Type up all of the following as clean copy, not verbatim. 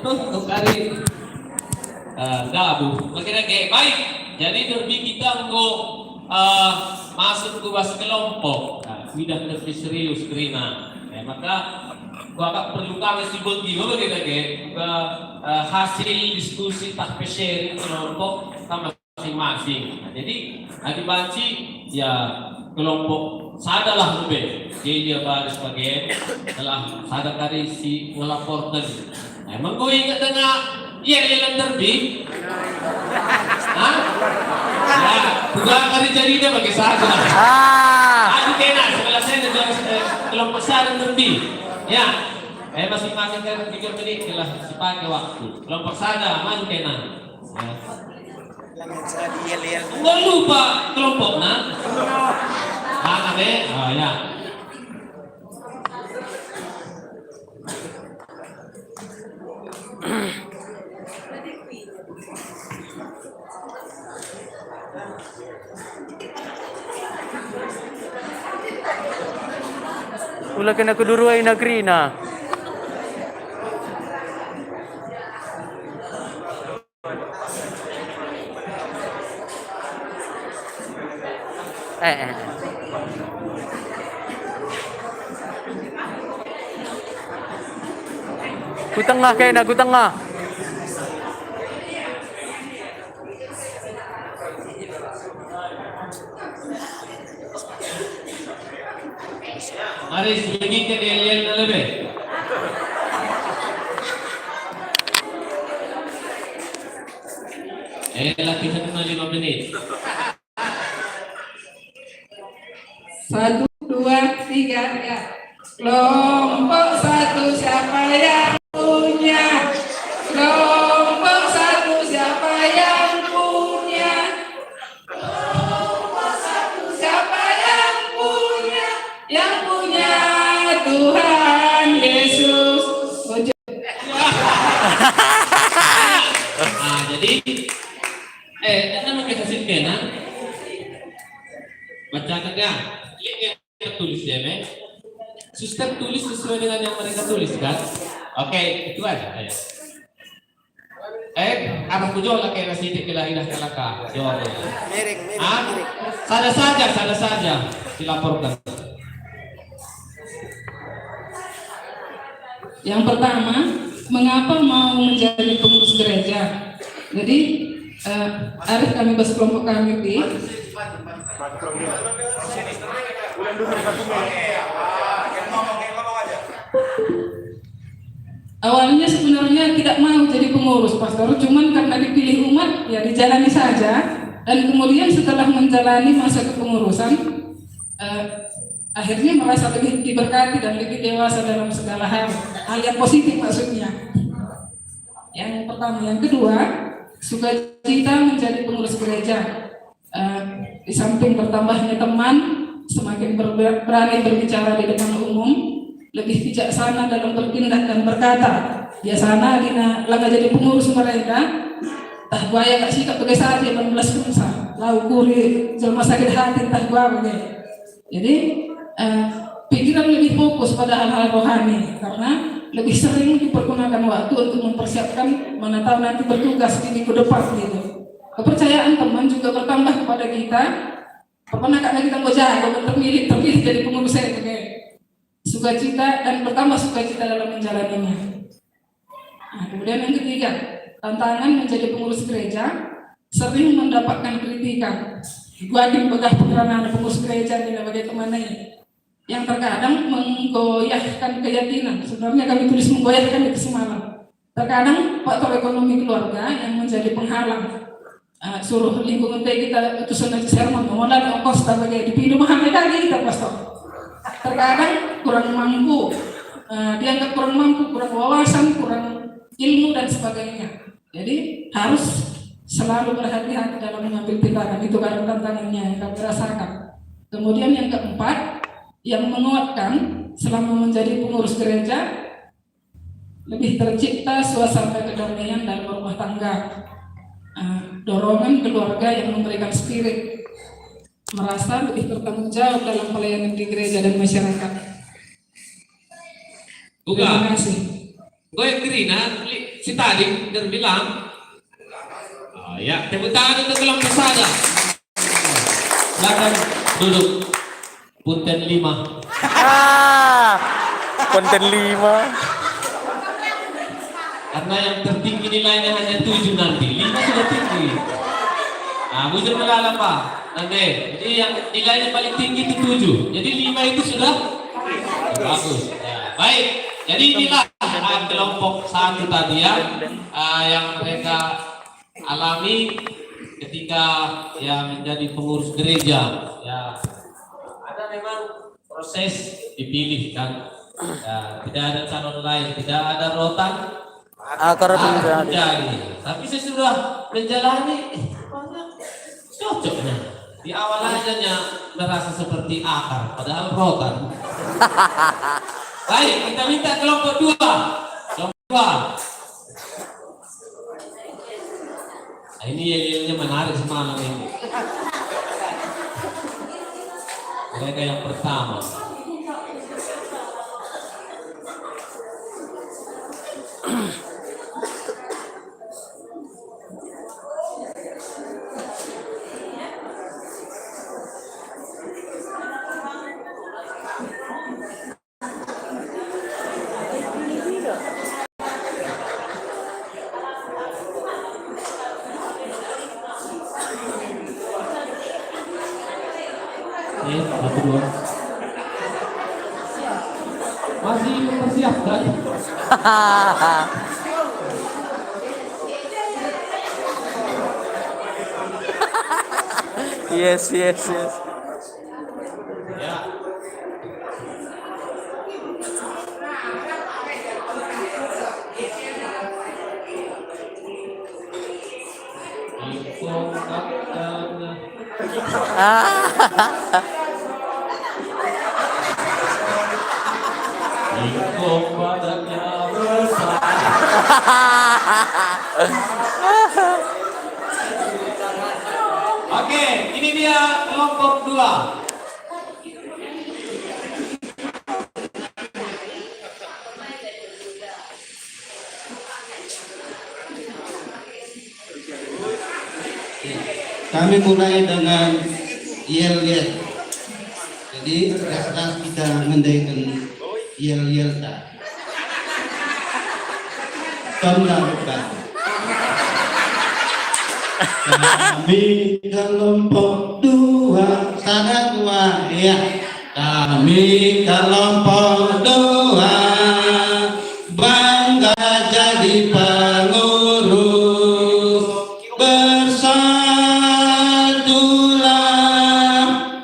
untuk hari gabung. Oke, baik. Jadi derby kita untuk masuk ke kelompok. Sudah lebih serius Krina. Maka gua agak perlu kami sebut juga ke hasil diskusi tak sharing kelompok sama masing-masing. Jadi dibanci ya kelompok sadalah lebih. Jadi dia baris bagian telah sadar dari si melaporkan. Emang gue ingat dengan yang derby? Hah? Ya, bukan kali jadi dia bagi saja. Aduh kena sebelah saya juga kelompok sadar derby. Ya, masing-masing kan 3 menit telah sepakai waktu. Kelompok sadar maju kena. Nggak lupa kelompoknya. Oh ya. Ulah kena kedua negeri na. Ku tengah kayak nak ku tengah. Mari sedikit kalian lebih. Latihan cuma 5 menit. 1, 2, 3 ya. Kelompok 1 siapa yang punya? Kelompok 1 siapa yang punya? Kelompok 1 siapa yang punya? Yang punya Tuhan Yesus. Jadi anda pakai hasil pena bacakan ya. Lihat tulis ya, Suster tulis sesuai dengan yang mereka tulis kan? Oke, itu aja. Ayo. Apa pun jual kayak nasi ilah kalaka. Jual. Miring. Sada saja. Dilaporkan. Yang pertama, mengapa mau menjadi pengurus gereja? Jadi, Arif kami bahas kelompok kami di awalnya sebenarnya tidak mau jadi pengurus pastor, cuman karena dipilih umat ya dijalani saja. Dan kemudian setelah menjalani masa kepengurusan, akhirnya merasa lebih diberkati dan lebih dewasa dalam segala hal yang positif maksudnya. Yang pertama, yang kedua, sukacita menjadi pengurus gereja. Di samping bertambahnya teman, semakin berani berbicara di depan umum, lebih bijaksana dalam bertindak dan berkata. Biasanya dina laga jadi pengurus mereka, tah buaya kak sikap pakai saja 18 kunsa, lau kuri jelma sakit hati tah buaya. Jadi pikiran lebih fokus pada hal-hal rohani karena lebih sering dipergunakan waktu untuk mempersiapkan mana tahu nanti bertugas di minggu depan gitu. Kepercayaan teman juga bertambah kepada kita. Pernah karena kita mau jago terpilih jadi pengurus saya sukacita dan bertambah sukacita dalam menjalaninya. Kemudian yang ketiga, tantangan menjadi pengurus gereja sering mendapatkan kritikan. Gua dibegah pengeranan pengurus gereja tidak bagaimana ini, yang terkadang menggoyahkan keyakinan. Sebenarnya kami tulis menggoyahkan itu semalam. Terkadang faktor ekonomi keluarga yang menjadi penghalang. Suruh lingkungan kita utusan aja sermon, mengolah ongkos sebagai dipilih mahal lagi kita pastor. Terkadang kurang mampu, dianggap kurang mampu, kurang wawasan, kurang ilmu dan sebagainya. Jadi harus selalu berhati-hati dalam mengambil tindakan. Itu karena tantangannya yang kami rasakan. Kemudian yang keempat, yang menguatkan selama menjadi pengurus gereja, lebih tercipta suasana kedamaian dalam rumah tangga. Dorongan keluarga yang memberikan spirit, merasa lebih bertanggung jawab dalam pelayanan di gereja dan masyarakat. Terima kasih. Gue Krina, si tadi dia bilang, ya tepuk tangan untuk kelompok saya. Silakan duduk. Punten 5. Konten 5. Karena yang tertinggi nilainya hanya 7 nanti. 5 sudah tinggi. Nah, bujur melala Pak. Nanti. Jadi yang nilainya paling tinggi itu 7. Jadi 5 itu sudah bagus. Ya, baik. Jadi inilah kelompok 1 tadi ya, yang mereka alami ketika ya menjadi pengurus gereja. Ya, ada memang proses dipilih kan. Ya, tidak ada calon lain, tidak ada rotan. Akar menjadi. Tapi saya sudah menjalani cocoknya. Di awal aja merasa seperti akar, padahal rotan. Baik, kita minta kelompok 2. Kelompok 2. Nah, ini yel-yelnya menarik semalam ini. Mereka yang pertama. Satu dua. Masih mempersiapkan. Yes. Ya. Badannya besar. Oke, ini dia kelompok 2. Kami mulai dengan yel-yel. Jadi setelah kita mendaikan yel-yel tak. Lakukan. Kami kelompok 2, sangat dua ya. Kami kelompok 2 bangga jadi pengurus. Bersatulah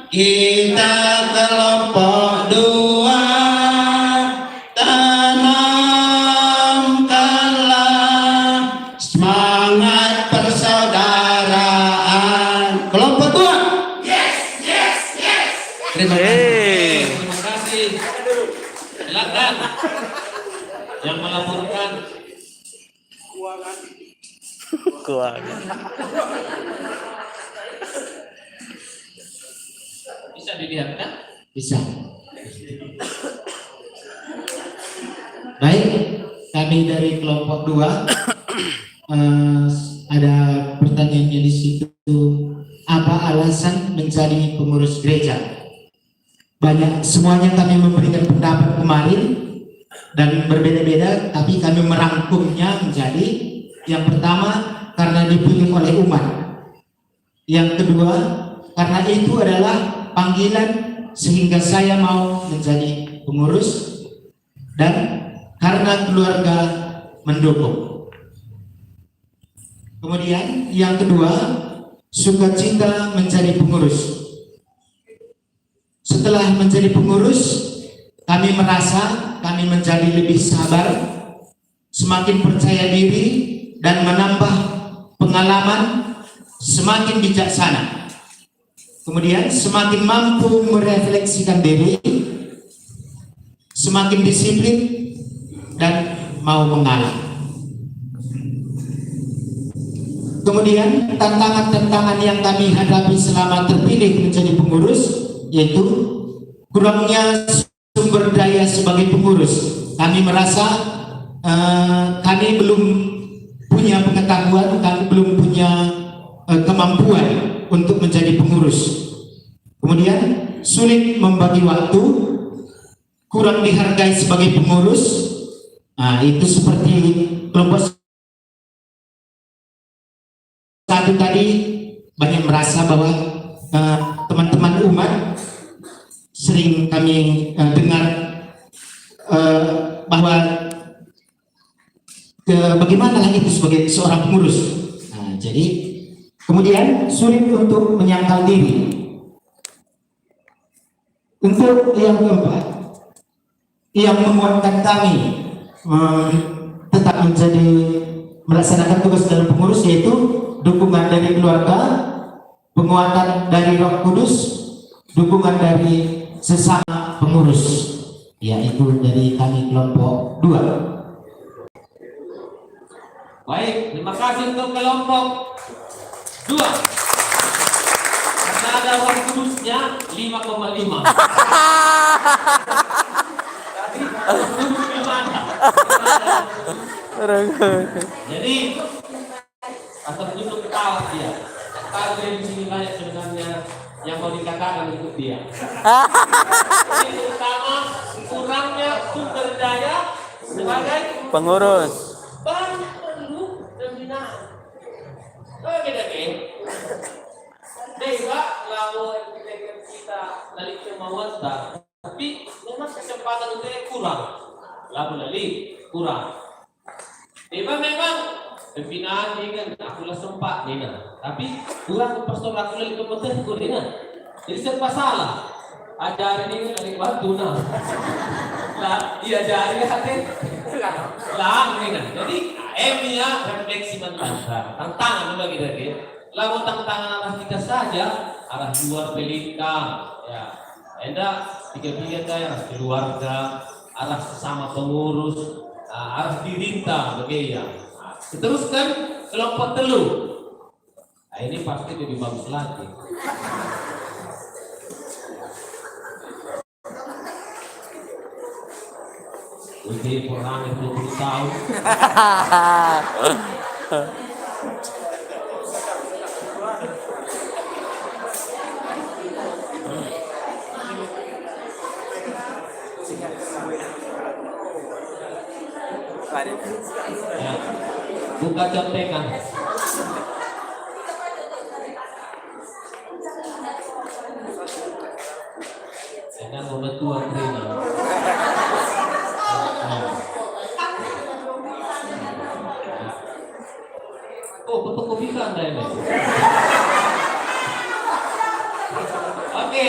kita kelompok 2, tanamkanlah semangat persaudaraan. Kelompok 2. Terima kasih. Terima kasih. Silakan. Yang melaporkan. Keuangan. Bisa dilihat kan? Bisa. Baik, kami dari kelompok 2 ada pertanyaannya di situ. Apa alasan menjadi pengurus gereja? Banyak, semuanya kami memberikan pendapat kemarin dan berbeda-beda, tapi kami merangkumnya menjadi yang pertama karena dipilih oleh umat. Yang kedua karena itu adalah panggilan sehingga saya mau menjadi pengurus, dan karena keluarga mendukung. Kemudian yang kedua, sukacita menjadi pengurus. Setelah menjadi pengurus, kami merasa kami menjadi lebih sabar, semakin percaya diri, dan menambah pengalaman, semakin bijaksana. Kemudian semakin mampu merefleksikan diri, semakin disiplin, dan mau mengalah. Kemudian tantangan-tantangan yang kami hadapi selama terpilih menjadi pengurus, yaitu kurangnya sumber daya sebagai pengurus. Kami merasa kami belum punya pengetahuan, kami belum punya kemampuan untuk menjadi pengurus. Kemudian sulit membagi waktu, kurang dihargai sebagai pengurus. Nah, itu seperti kelompok satu tadi, banyak merasa bahwa teman-teman umat sering kami dengar bahwa bagaimanalah itu sebagai seorang pengurus. Nah, jadi kemudian sulit untuk menyangkal diri. Untuk yang keempat, yang menguatkan kami tetap menjadi melaksanakan tugas dalam pengurus, yaitu dukungan dari keluarga, penguatan dari Roh Kudus, dukungan dari sesama pengurus, yaitu dari kami kelompok 2. Baik, terima kasih untuk kelompok 2. Karena ada Roh Kudusnya 5,5. Tadi kudus gimana? Jadi atau untuk ketawa dia. Kalau dia di sini banyak sebenarnya yang mau dikatakan untuk dia. Ini terutama kurangnya sumber daya sebagai Pengurus. banyak perlu pembinaan. Oh beda kan? Dewa lawan kita dari kemauan tapi memang kesempatan untuk kurang. Lalu kurang. Dewa memang pembinaan ini kan aku lah sempat nih tapi kurang pastor aku lagi kompeten ku nih jadi serba salah ajaran ini dari batu lah diajari hati lah nih jadi ya refleksi mentah tantangan bagi kita lalu tantangan arah kita saja arah luar pelita ya enda tiga-tiga arah keluarga arah sesama pengurus arah dirinta bagaimana. Teruskan kelompok telur. Nah, ini pasti lebih bagus lagi. Udah perang 20 tahun. Ya. Buka contekan. Jangan membetua Trina. Oh, betul kopi kan ini. Oke.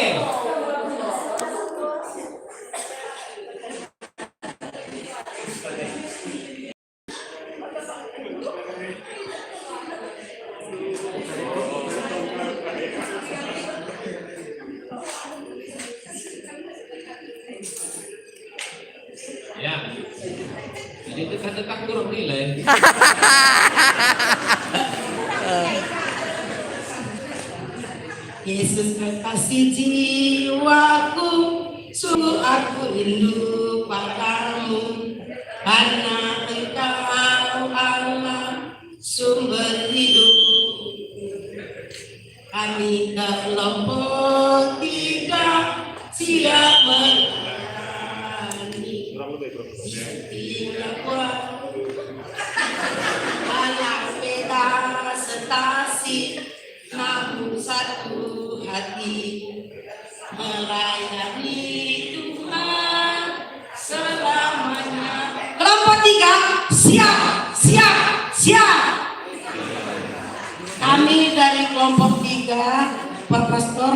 Ya, jadi dekat-dekat kurang nilai. Yesus kekasih jiwaku, sungguh aku rindu padamu, karena Engkau Allah sumber hidup. Kami kelompok 3 siap melayani. Tidak kuat banyak beda stasi, namun satu hati melayani Tuhan selamanya. Kelompok 3 siap. Kami dari kelompok 3, Pak Pastor,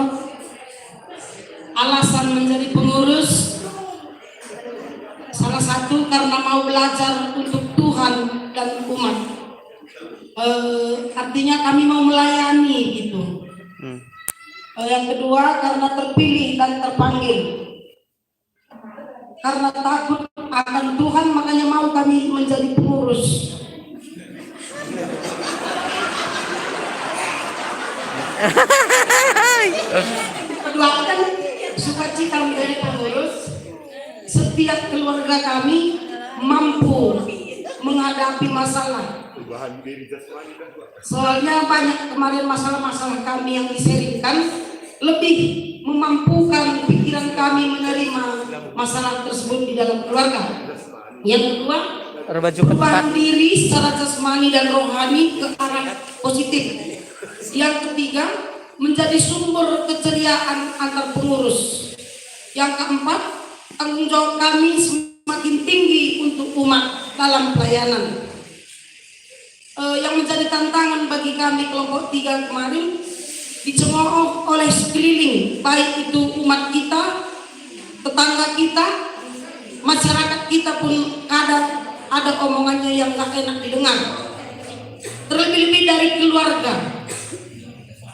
alasan menjadi pengurus salah satu karena mau belajar untuk Tuhan dan umat. Artinya kami mau melayani gitu. Yang kedua karena terpilih dan terpanggil. Karena takut akan Tuhan makanya mau kami menjadi pengurus. Kedua kan sukacita menjadi pengurus. Setiap keluarga kami mampu menghadapi masalah. Soalnya banyak kemarin masalah-masalah kami yang diseringkan lebih memampukan pikiran kami menerima masalah tersebut di dalam keluarga. Yang kedua, perubahan diri secara jasmani dan rohani ke arah positif. Yang ketiga, menjadi sumber keceriaan antar pengurus. Yang keempat, tanggung jawab kami semakin tinggi untuk umat dalam pelayanan. Yang menjadi tantangan bagi kami kelompok 3 kemarin dicemooh oleh sekeliling, baik itu umat kita, tetangga kita, masyarakat kita pun ada omongannya yang gak enak didengar. Terlebih-lebih dari keluarga.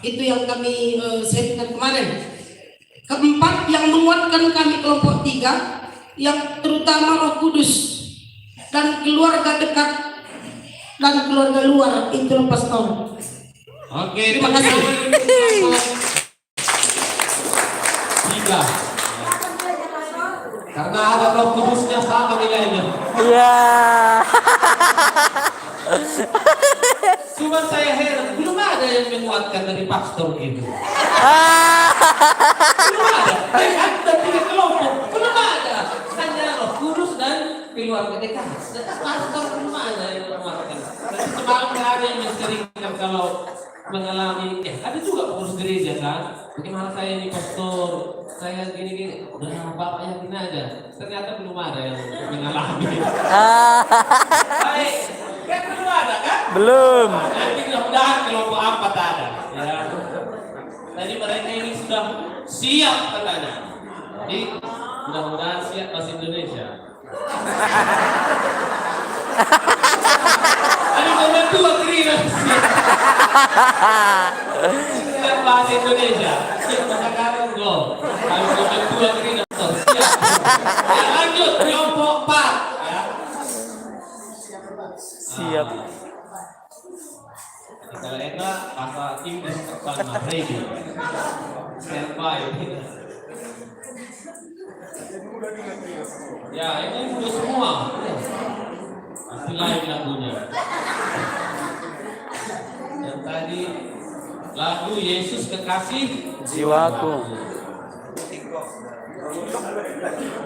Itu yang kami sharingkan kemarin. Keempat, yang menguatkan kami kelompok 3, yang terutama Roh Kudus dan keluarga dekat dan keluarga luar, itu pastor. Oke, Terima kasih. 3. Karena ada Roh Kudusnya sama nilainya. Iya. Cuma saya heran, belum ada yang menguatkan dari pastor gitu. Belum ada. Ada 3 kelompok, belum ada. Hanya Roh Kudus dan keluarga dekat. Pastor belum ada yang menguatkan. Tapi semalam ada yang menceringkan kalau mengalami, ada juga pengurus gereja kan. Bagaimana saya ini pastor, saya gini-gini. Udah bapak yakin aja. Ternyata belum ada yang mengalami. Baik. Kan belum ada kan? Belum. Nanti mudah-mudahan kelompok 4 ada. Ya. Tadi mereka ini sudah siap katanya. Jadi mudah-mudahan siap bahasa Indonesia. Tadi nomor 2 Krina siap. Siap bahasa Indonesia. Siap bahasa Karanggo. Kalau nomor 2 Krina siap. Ya, lanjut kelompok 4. Ya. Siap. Kalau Eka bahasa Inggris pertama ready. Standby. Ya, ini udah semua. Pasti lain lagunya. Yang tadi lagu Yesus Kekasih Jiwaku.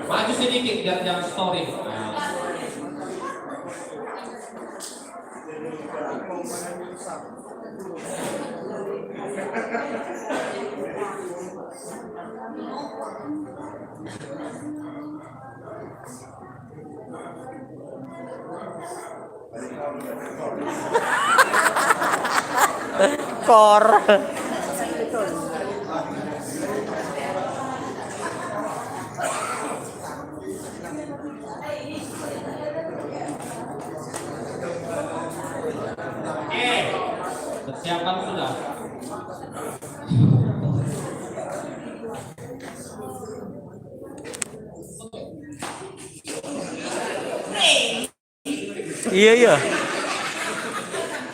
Maju sedikit biar jangan story. Kor. Persiapan sudah. Iya iya.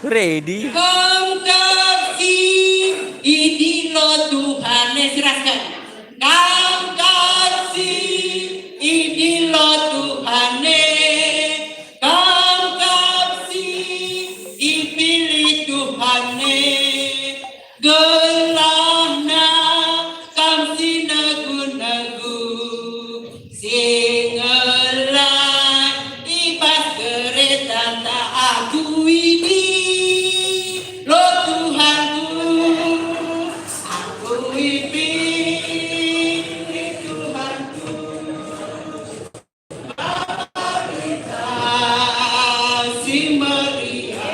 Ready. Kau kasih inilah Tuhan, serahkan. Kau kasih inilah Tuhan, kau kasih dipilih Tuhan, gelana kau sinagu-nagu, singelan ibas kereta tak aku ini. Lo Tuhanku, aku pilih Tuhanku. Kasih Maria,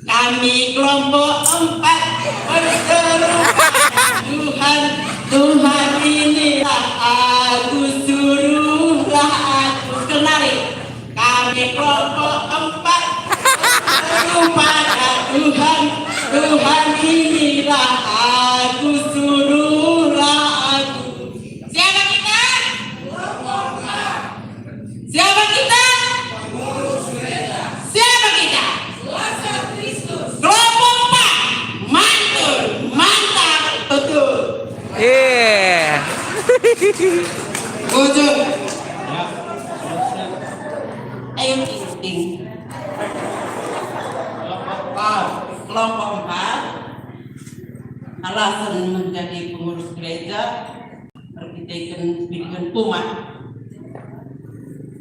kami kelompok 4 berseru Tuhan, Tuhan inilah aku, suruhlah aku kenali. Kami kelompok 4 berseru pada Tuhan, Tuhan inilah aku, suruhlah aku. Siapa kita? Siapa kita? Siapa kita? Kelompok 4. Mantul, mantap, betul. Iya. Bujur. Ya, teruskan. Ayo ting. Kelompok 4. Alasan menjadi pengurus gereja Presbyterian Bidikan Umat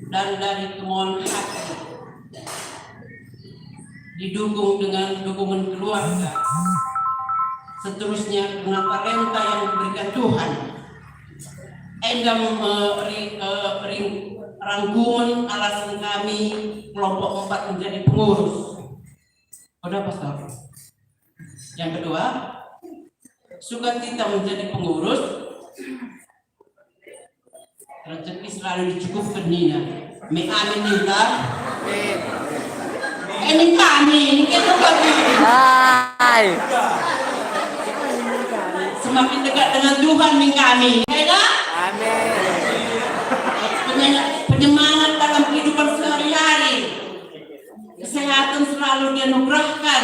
dan dari kemohon hati didukung dengan dukungan keluarga, seterusnya dengan talenta yang diberikan Tuhan. Endam rangkuman alasan kami kelompok 4 menjadi pengurus. Udah pastor. Yang kedua, sukacita menjadi pengurus, rezeki selalu dicukupkan Nina. Amin Nina. Ini kami, ini kita kami. Hai. Semakin dekat dengan Tuhan nih kami. Ya, Amin. penyemangat dalam kehidupan sehari-hari. Kesehatan selalu dianugerahkan.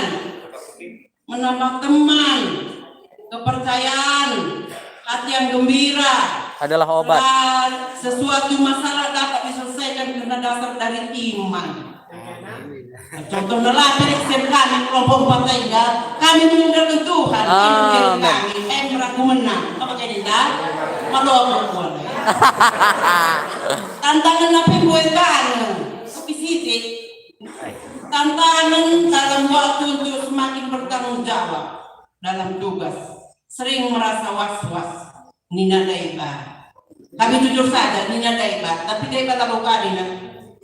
Menambah teman, kepercayaan, hati yang gembira Adalah obat. Sesuatu masalah dapat diselesaikan karena dasar dari iman. Contoh nelayan eksen kami kelompok 4 kami mengandalkan Tuhan. Amin. Kami meraku menang. Apa jadi dah? Malu apa? Tantangan apa buat kangen? Spesifik. Tantangan dalam waktu untuk semakin bertanggung jawab dalam tugas. Sering merasa was-was. Nina Daiba. Kami jujur saja, Nina Daiba. Tapi Daiba tak kali nah.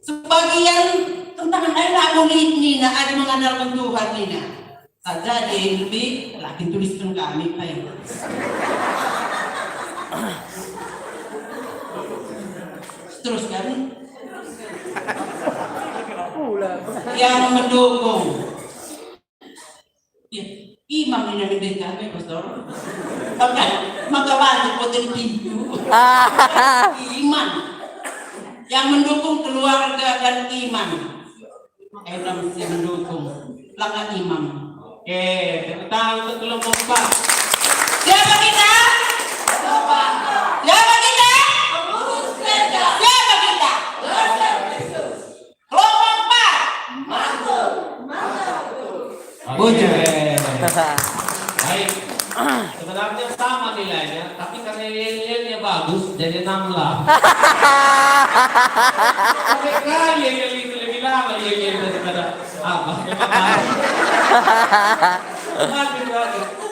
Sebagian tantangan lagu Nina ada mengandalkan Tuhan Nina. Saja dia yang lebih lagi tuliskan kami kayak. Teruskan. Yang mendukung. Ya, imam Nina mendengar kami pastor. Maka wajib poten pintu. Iman yang mendukung keluarga dan iman. Kita mesti mendukung langkah imam. Oke, tepuk tangan untuk kelompok 4. Siapa kita? Siapa kita? Siapa kita? Kelompok 4. Oke. Baik. Sebenarnya sama nilainya, tapi karena nilainya bagus, jadi 6 lah. Sampai kali yang itu lebih lama nilainya daripada apa?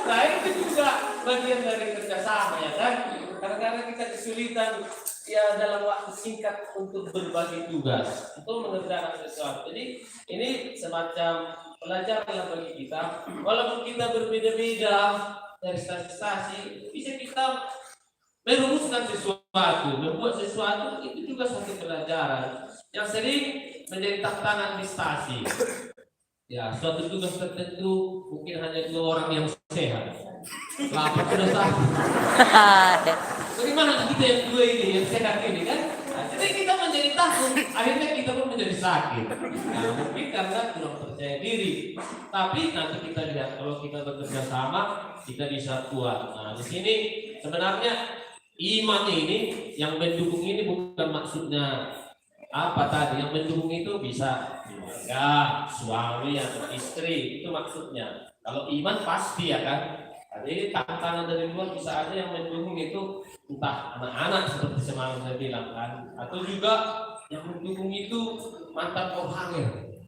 Nah itu juga bagian dari kerjasama ya kan? Kadang-kadang kita kesulitan ya dalam waktu singkat untuk berbagi tugas, untuk mengerjakan sesuatu. Jadi ini semacam pelajaran bagi kita. Walaupun kita berbeda-beda dari stasi, bisa kita merumuskan sesuatu, membuat sesuatu, itu juga satu pelajaran yang sering menjadi tantangan di stasi. Ya, suatu tugas tertentu mungkin hanya 2 orang yang sehat. Lapar sudah sakit. Bagaimana kita yang 2 ini, yang sehat ini kan? Nah, jadi kita menjadi takut, akhirnya kita pun menjadi sakit. Nah, mungkin karena kurang percaya diri. Tapi nanti kita lihat kalau kita bekerja sama, kita bisa kuat. Nah, di sini sebenarnya iman ini yang mendukung ini bukan maksudnya apa tadi, yang mendukung itu bisa keluarga, suami atau istri, itu maksudnya. Kalau iman pasti ya kan. Jadi tantangan dari luar bisa ada yang mendukung itu entah anak-anak seperti semalam saya bilang kan, atau juga yang mendukung itu mantan korhanger.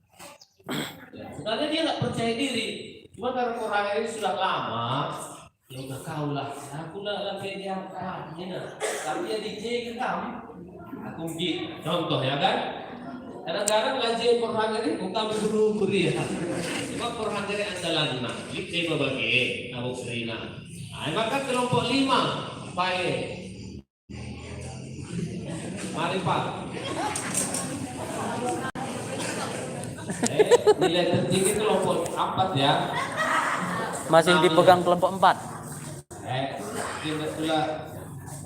Ya, sebenarnya dia nggak percaya diri, cuma karena korhanger ini sudah lama, ya udah kau lah, aku lah lagi diangkatnya, tapi dia DJ kamu, aku gitu, contoh ya kan. Kadang-kadang ngaji korhanger ini bukan buru-buru ya. Cuma korhanger andalan nah, kita berbagi Abu Serina. Nah, maka kelompok 5, baik. Mari Pak. Nilai tertinggi kelompok 4 ya. Masih dipegang kelompok 4. Kita pula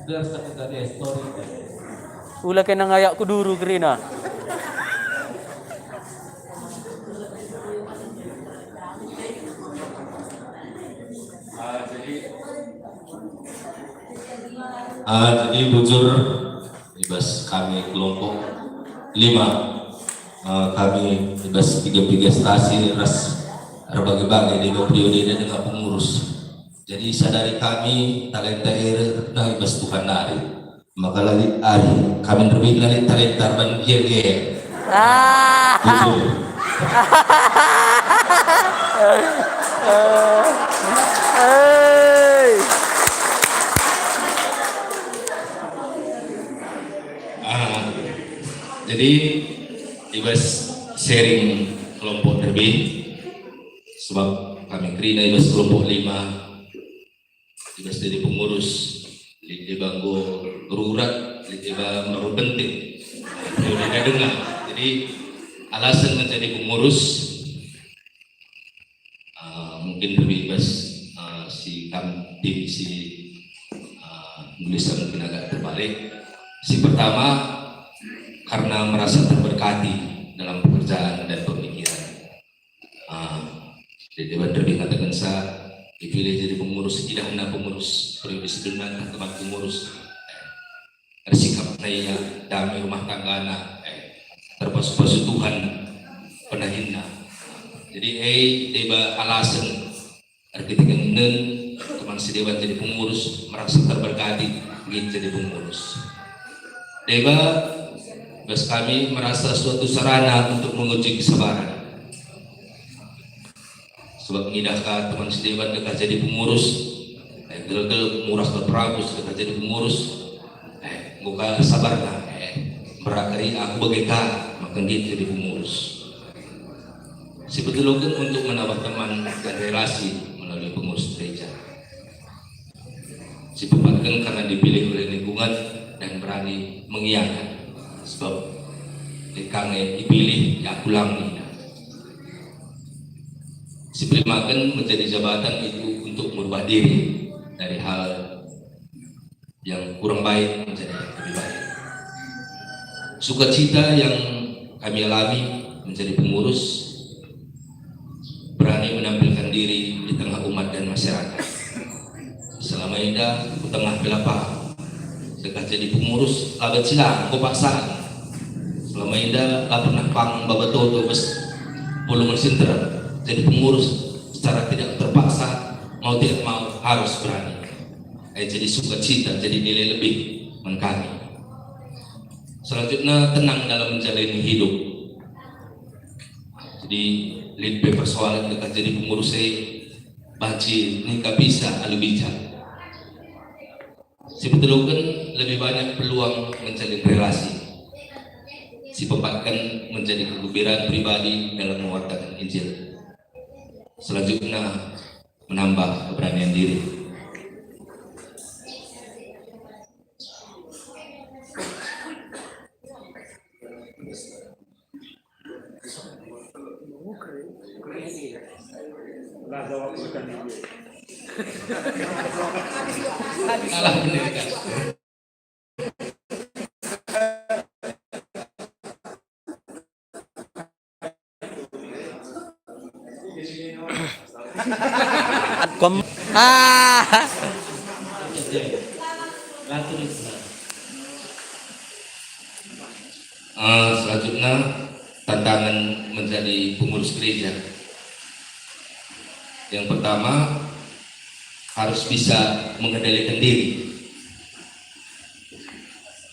dersa kita di story. Ula kena ngayak ku duru Kerina. Jadi bujur bebas kami kelompok 5 kami bebas 3 stasi ras berbagai-bagai di periode dengan pengurus. Jadi sadari kami talenta air na bebas Tuhan dari maka lagi hari kami terbit lagi talenta ban GG. Jadi ibas sharing kelompok terbit sebab kami kerina ibas kelompok 5 ibas jadi pengurus di banggo rurat di banggo penting udah dengar. Jadi alasan menjadi pengurus mungkin lebih ibas si tim si nulisan mungkin agak terbalik. Si pertama karena merasa terberkati dalam pekerjaan dan pemikiran. Jadi Dewan Derby katakan saya dipilih jadi pengurus, tidak hanya pengurus periode sebelumnya, teman pengurus bersikap naya damai rumah tangga terpasu-pasu Tuhan penahina. Jadi deba alasan ketika teman si Dewan jadi pengurus merasa terberkati ingin jadi pengurus. Deba bos kami merasa suatu sarana untuk menguji kesabaran. Sebab ngidahkah teman sedewan dekat jadi pengurus, gel-gel murah berprabus dekat jadi pengurus, muka sabarna, berakari aku bagaikan makan dia jadi pengurus. Sebetulnya untuk menambah teman dan relasi melalui pengurus gereja. Si pembantu karena dipilih oleh lingkungan dan berani mengiyakan. Sebab kami dipilih ya pulang si primaken menjadi jabatan itu untuk merubah diri dari hal yang kurang baik menjadi lebih baik. Sukacita yang kami alami menjadi pengurus berani menampilkan diri di tengah umat dan masyarakat. Selama ini di tengah belapa dekat jadi pengurus abad silang kau paksaan. Selama ini tak pernah pang babatoto bes pulungan sinter jadi pengurus secara tidak terpaksa mau tidak mau harus berani. Jadi sukacita jadi nilai lebih kami. Selanjutnya tenang dalam menjalani hidup. Jadi lead persoalan dekat jadi pengurus saya baci ini tak bisa alu bijak. Sebetulnya lebih banyak peluang menjalin relasi. Si pempatkan menjadi kegembiraan pribadi dalam mewartakan Injil. Selanjutnya menambah keberanian diri. Salah pendidikan. Selanjutnya tantangan menjadi pengurus gereja. Yang pertama harus bisa mengendalikan diri.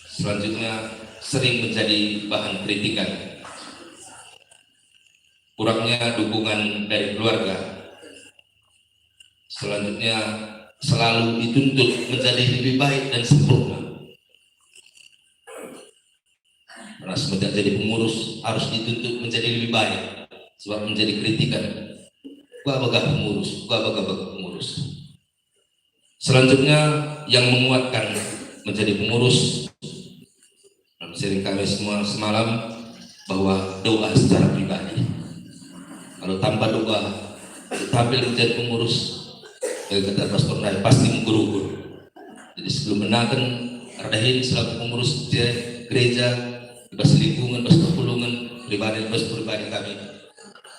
Selanjutnya sering menjadi bahan kritikan. Kurangnya dukungan dari keluarga. Selanjutnya selalu dituntut menjadi lebih baik dan sempurna. Merasa menjadi pengurus harus dituntut menjadi lebih baik, sebab menjadi kritikan. Gua bagah pengurus. Selanjutnya yang menguatkan menjadi pengurus. Dalam sharing kami semua semalam bahwa doa secara pribadi. Kalau tanpa doa, tampil menjadi pengurus, kata Pastor Nay pasti menggurugur. Jadi sebelum menakan ardahin selaku pengurus gereja, bebas lingkungan, bebas perpulungan, pribadi kami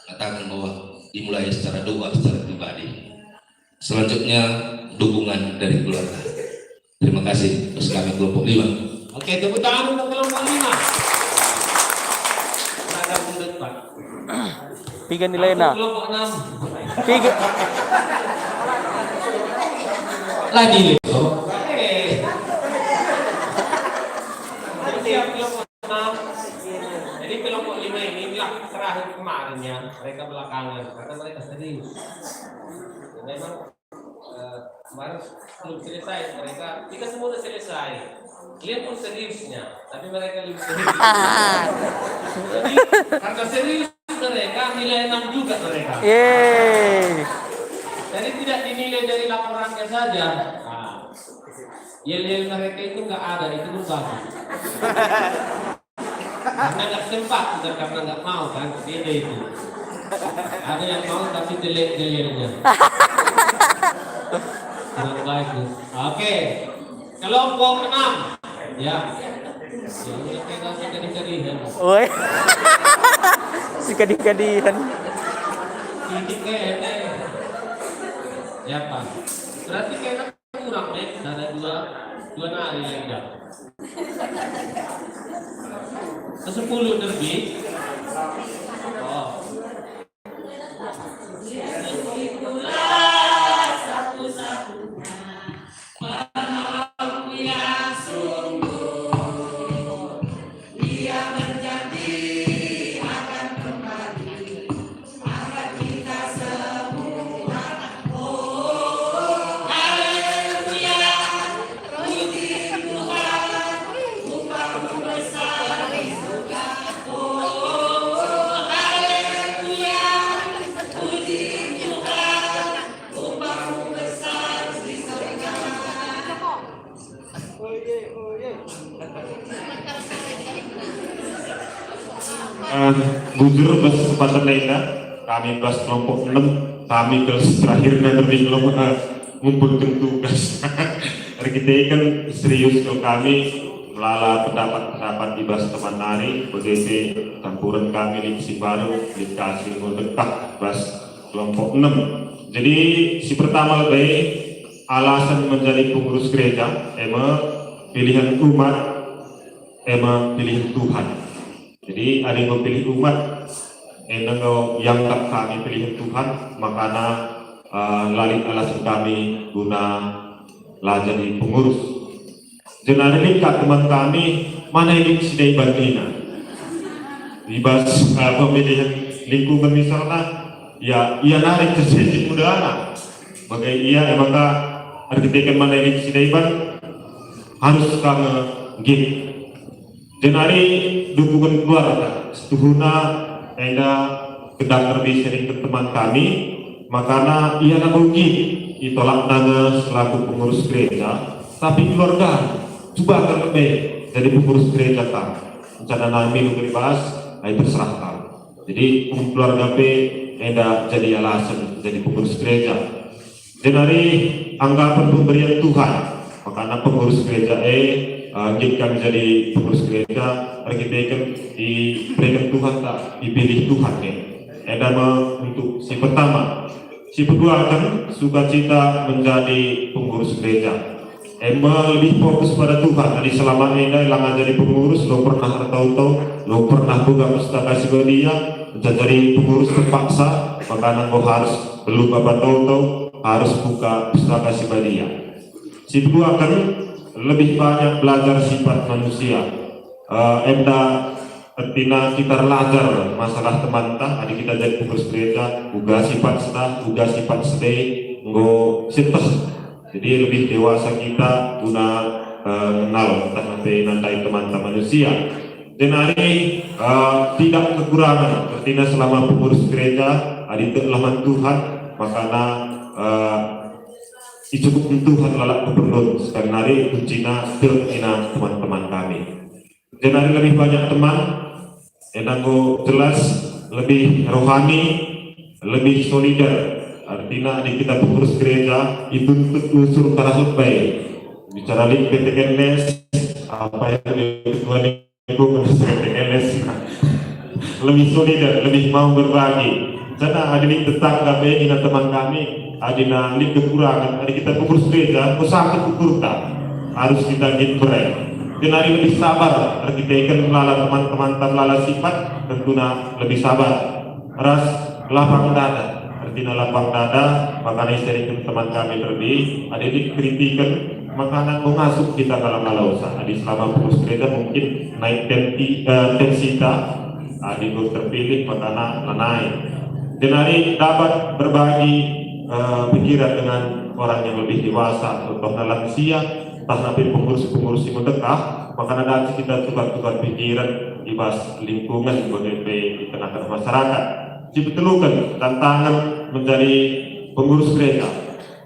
katakan bahwa dimulai secara doa, secara pribadi. Selanjutnya dukungan dari keluarga. Terima kasih atas kami kelompok 5. Oke, tepuk tangan untuk kelompok 5. Ada mundur Pak. Tiga nilai na. Kelompok 6. Tiga. Lagi Leo. Siap kelompok 6. Jadi kelompok 5 ini terakhir kemarin ya, mereka belakangan karena mereka serius. Memang kemarin belum selesai, kita semua sudah selesai. Kalian pun seriusnya, tapi mereka lebih serius. Jadi karena serius mereka nilai 6 juga mereka. Yeay. Jadi tidak dinilai dari laporannya saja. Nah, yel-yel mereka itu nggak ada, itu pun bagus. Karena nggak sempat, bukan karena nggak mau kan, beda itu. Ada yang mau tapi jelek yel-yelnya. Kurang baik tuh. Oke, kelompok 6. Ya. Yang pegang sekali-kalian. Woi. Si kadih-kadihan. Titik kayaknya. Ya Pak. Berarti kayaknya kurang deh. Ada dua nari yang dah. 10 lebih. Oh. Bujur kesempatan lainnya kami kelas kelompok 6 kami kelas terakhirnya dari kelompok ngumpulkan tugas. Hari kita kan serius kalau kami melala pendapat-pendapat di bahas teman nari BDT campuran kami di baru dikasih mendekat bahas kelompok 6. Jadi si pertama lebih alasan menjadi pengurus gereja pilihan umat pilihan Tuhan. Jadi ada yang memilih umat, yang tak kami pilih Tuhan, makanya lalit alasan kami guna lah jadi pengurus. Jenari lingkap teman kami mana ini sidai bandina. Dibahas pemilihan lingkungan misalnya, ya ia narik ke sisi mudahana. Bagai ia emangkah arsitek mana ini sidai ban harus kami gini. Jenari dukungan keluarga setuhuna ada kedang lebih sering ke teman kami makanya ia nak rugi ditolak naga selaku pengurus gereja tapi keluarga coba akan lebih jadi pengurus gereja kan rencana nami lu bahas itu terserah kan jadi keluarga P ada jadi alasan jadi pengurus gereja jenari anggapan pemberian Tuhan makanya pengurus gereja jika kami jadi pengurus gereja, kita kan diberikan Tuhan tak dipilih Tuhan ya. Untuk si pertama, si kedua kan sukacita menjadi pengurus gereja. Lebih fokus pada Tuhan. Jadi selama ini lang jadi pengurus, lo pernah tahu-tahu, lo pernah buka pustaka dia, menjadi pengurus terpaksa, maka lo harus belum bapak tahu-tahu harus buka pustaka dia. Si kedua kan lebih banyak belajar sifat manusia. Artinya kita belajar masalah teman tak, adik kita jadi pengurus gereja, uga sifat senang, uga sifat sedih, nggo situs. Jadi lebih dewasa kita guna kenal nantai teman-teman manusia. Dan hari tidak kekurangan. Artinya selama pengurus gereja, adik laman Tuhan, makanya cukup Tuhan lalak gubernur sekali hari kuncina ina teman-teman kami. Dan hari lebih banyak teman, enanggo jelas lebih rohani, lebih solidar. Artinya di kita pengurus gereja itu unsur tarasut baik. Bicara di PTNS apa yang kedua itu PTNS lebih solidar, lebih mau berbagi. Karena ada di tetangga ina teman kami. Adina ini kekurangan, ada kita pengurus gereja, usaha kukur tak harus kita gitu Denari lebih sabar, kita ikan melala teman-teman melala sifat tentunya lebih sabar. Ras lapang dada, artinya lapang dada, makanya istri teman kami lebih ada dikritikan makanan mengasup kita dalam lausa. Adi selama pengurus gereja mungkin naik tensita, adi terpilih makanya naik. Denari dapat berbagi pikiran dengan orang yang lebih dewasa, contohnya lansia, entah nabi pengurus-pengurus yang mendekah, maka nanti kita tukar-tukar pikiran di bas lingkungan di tengah-tengah masyarakat. Dibetulokan tantangan menjadi pengurus gereja.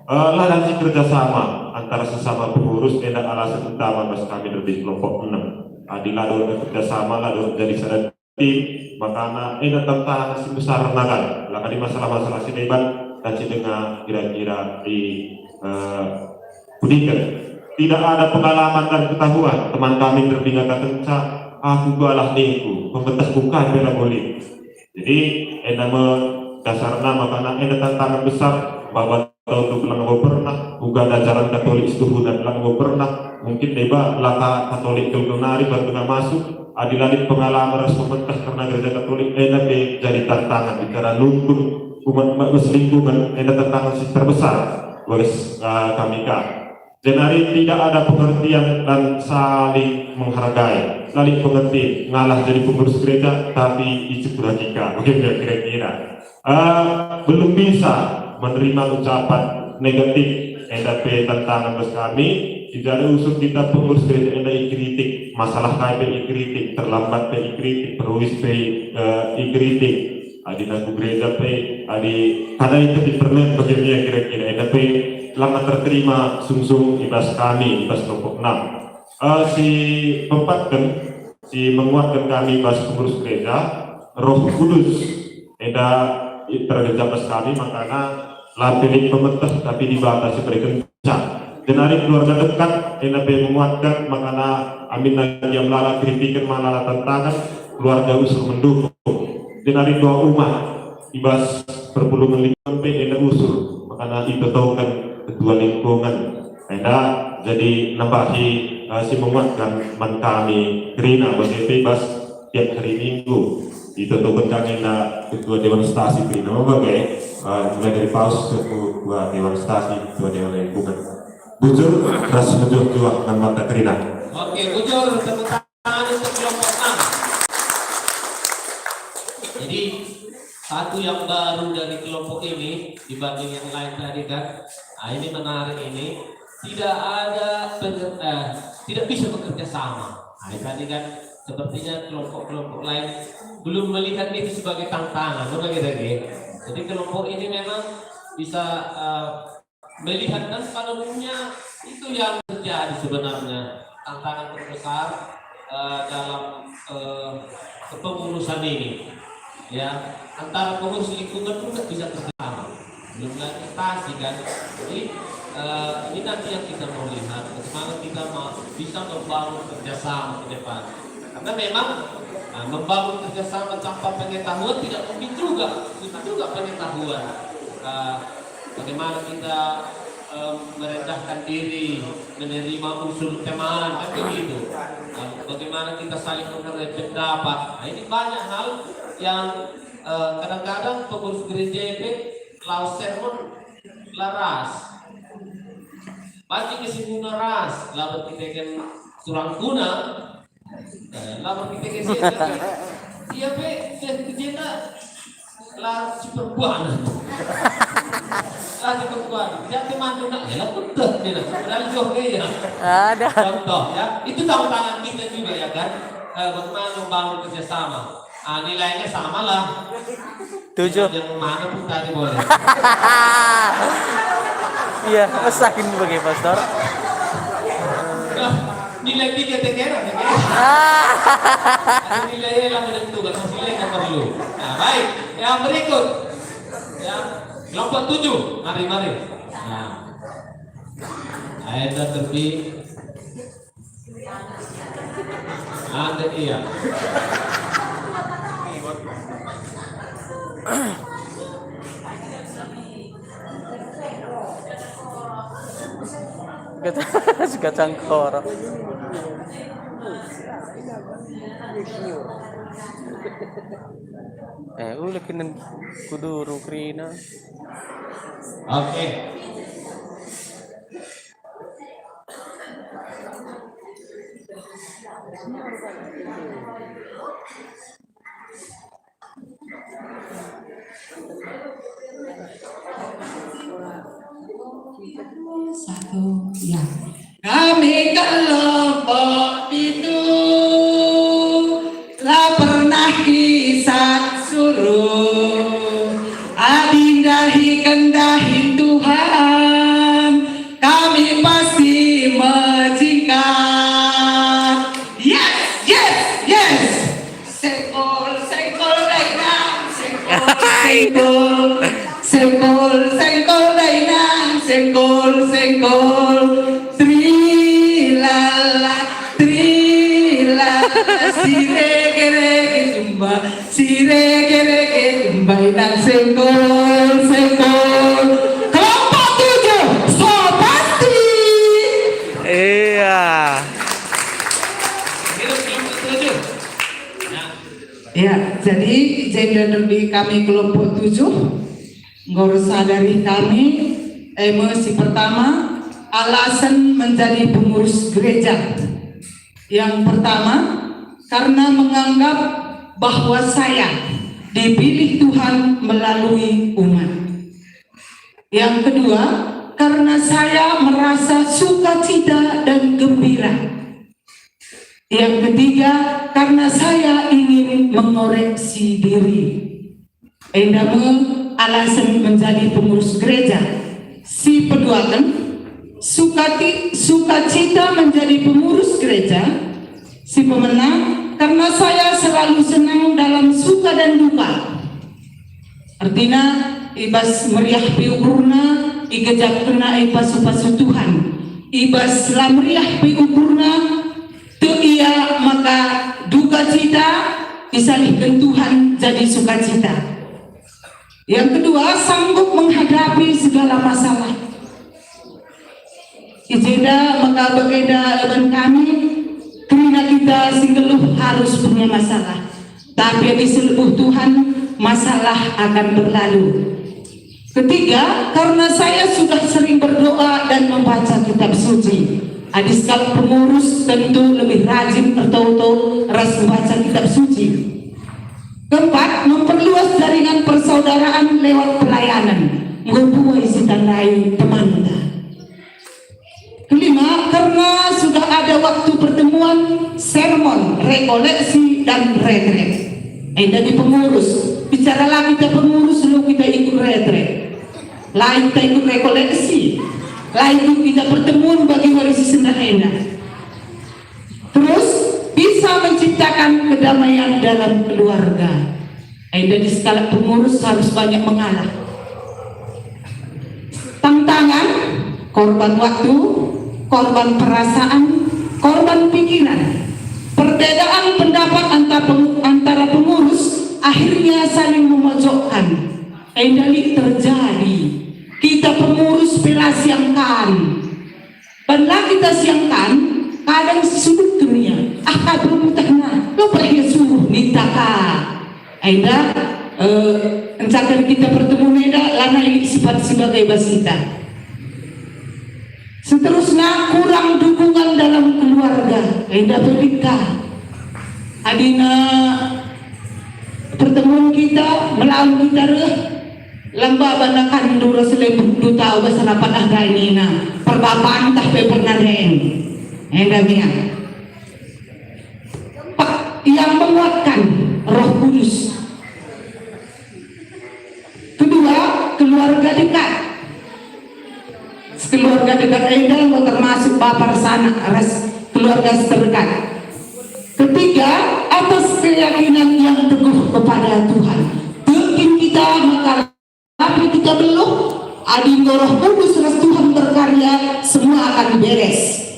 Nanti kerjasama antara sesama pengurus tidak alasan utama bas kami lebih kelompok 6. Adilador kerjasama lalu jadi sadar tim, maka ini tantangan si besar nagan. Laka di masalah-masalah si debat dan si dengar kira-kira di Budikan. Tidak ada pengalaman dan ketahuan. Teman kami terbingung kencang. Aku galah niku, pembetas bukan bela boleh. Jadi, dasarnya makanya ada tantangan besar bahwa tahun lang pernah, bukan ajaran Katolik setuhu dan lang pernah. Mungkin deba laka Katolik tulunari baru masuk. Adilalit pengalaman ras pembetas karena gereja Katolik jadi tantangan bicara nuntun umat lingkungan tantangan terbesar buat kami kak. Jenari tidak ada pengertian dan saling menghargai, saling pengerti, ngalah jadi pengurus gereja tapi itu logika, mungkin kira-kira belum bisa menerima ucapan negatif, NDP tantangan bos kami. Tidak ada usul kita pengurus gereja NDI kritik, masalah KPI kritik, terlambat PI kritik, peruis PI kritik, adi naku gereja PI, adi ada itu di pernet bagaimana kira-kira NDP lama terterima sungsung ibas kami, ibas kelompok 6. Si pempatkan, si menguatkan kami ibas pengurus gereja, Roh Kudus, eda tergeja bas kami, makanya lapilik pemerintah tapi dibatasi berkencang. Dan hari keluarga dekat, NAP menguatkan, makanya amin lagi yang melala kritikan, melala tantangan, keluarga usul mendukung. Dan hari doa umat, ibas perpuluhan lingkungan PNA usul, makanya itu tahu kan ketua lingkungan ada jadi nambahi si menguatkan man kami Grina bagi bebas tiap hari Minggu itu tuh bencana ketua dewan stasi Grina bagai mulai dari paus ketua dewan stasi ketua dewan lingkungan bujur ras bujur tua dengan mata Grina. Oke, bujur tepuk tangan untuk kelompok 6. Jadi satu yang baru dari kelompok ini dibanding yang lain tadi kan, ini menarik ini tidak bisa bekerja sama. Tadi kan sepertinya kelompok-kelompok lain belum melihat itu sebagai tantangan, Jadi kelompok ini memang bisa melihat dan pada umumnya itu yang terjadi sebenarnya tantangan terbesar dalam kepengurusan ini. Ya, antara pengurus lingkungan pun bisa bersama, belum lagi stasi kan. Jadi ini nanti yang kita mau lihat bagaimana kita bisa membangun kerjasama ke depan. Karena memang membangun kerjasama tanpa pengetahuan tidak mungkin juga, itu juga pengetahuan. Bagaimana kita merendahkan diri, menerima usul teman, kan begitu. Bagaimana kita saling menghargai pendapat. Ini banyak hal yang kadang-kadang pengurus gereja itu laus sermon laras banyak kesini ras lalu kita kan surang guna lalu kita kan iya pe kerjanya lah ciperbuan lah ciperbuan jadi mantu nak ya betul dia padahal jauh ya Ada. contoh ya itu tantangan kita juga ya kan bagaimana membangun kerjasama. Nilainya sama lah 7. yang mana pun tadi boleh. Iya, usahain sebagai pastor. Nilai 3 tekera nilai yang menentukan nilai yang perlu. Nah baik, yang berikut ya kelompok 7 mari. Nah ayat terbit Anda iya Suka cangkor. Ulah kinan kudu rukrina. Oke. Satu, ya. Kami kelompok itu lah pernah kisah suruh adindahi kendahi Tuhan, kami pasti menjingkat. Yes, yes, yes. Sekol, sekol dainang, sekol, sekol, sekol, sekol dainang, sekol, sekol. Trilala, trilala, sirege-rege jumba, sirege-rege jumba, inang sekol, sekol. Kelompok 7, so pasti. Iya. Hidup kelompok 7. Ya. Ya, jadi gender di kami kelompok 7 ngurus sadari kami emosi pertama alasan menjadi pengurus gereja. Yang pertama, karena menganggap bahwa saya dipilih Tuhan melalui umat. Yang kedua, karena saya merasa sukacita dan gembira. Yang ketiga, karena saya ingin mengoreksi diri. Endame alasan menjadi pengurus gereja. Si peduakan sukacita menjadi pengurus gereja. Si pemenang, karena saya selalu senang dalam suka dan duka. Artinya ibas meriah piukurna, igejak kena pasu-pasu Tuhan. Ibas lamriah piukurna, tu iya maka duka cita disalihkan Tuhan jadi sukacita. Yang kedua, sanggup menghadapi segala masalah. Ijeda maka bageda dengan kami, karena kita singgeluh harus punya masalah. Tapi di seluruh Tuhan masalah akan berlalu. Ketiga, karena saya sudah sering berdoa dan membaca kitab suci. Adis kalau pengurus tentu lebih rajin atau ras membaca kitab suci. Keempat, memperluas jaringan persaudaraan lewat pelayanan. Membuat isi tandai teman. Kelima, karena sudah ada waktu pertemuan, sermon, rekoleksi, dan retret. Jadi pengurus, bicara lagi kita pengurus, lalu kita ikut retret. Lain kita ikut rekoleksi. Lain kita pertemuan bagi warisi sendiri. Terus bisa menciptakan kedamaian dalam keluarga. Dari skala pengurus harus banyak mengalah. Tantangan, korban waktu, korban perasaan, korban pikiran. Perbedaan pendapat antara pengurus akhirnya saling memojokkan. Endali terjadi. Kita pengurus pela siangkan. Benar kita siangkan, kadang sudut dunia. Belum tengah. Lo pergi suruh nitaka. Aida, encakan kita bertemu neda, lana ini sifat sebagai basita. Seterusnya kurang dukungan dalam keluarga. Aida bernikah. Adina pertemuan kita melalui darah. Lamba banakan dura selebut duta bahasa rapat ada ini na perbapaan tak pernah reng. Endamia. Yang menguatkan Roh Kudus. Kedua, keluarga dekat. Keluarga dekat Enda termasuk bapak sana, keluarga terdekat. Ketiga, atas keyakinan yang teguh kepada Tuhan. Mungkin kita maka tapi kita belum adingo Roh Kudus Tuhan berkarya, semua akan beres.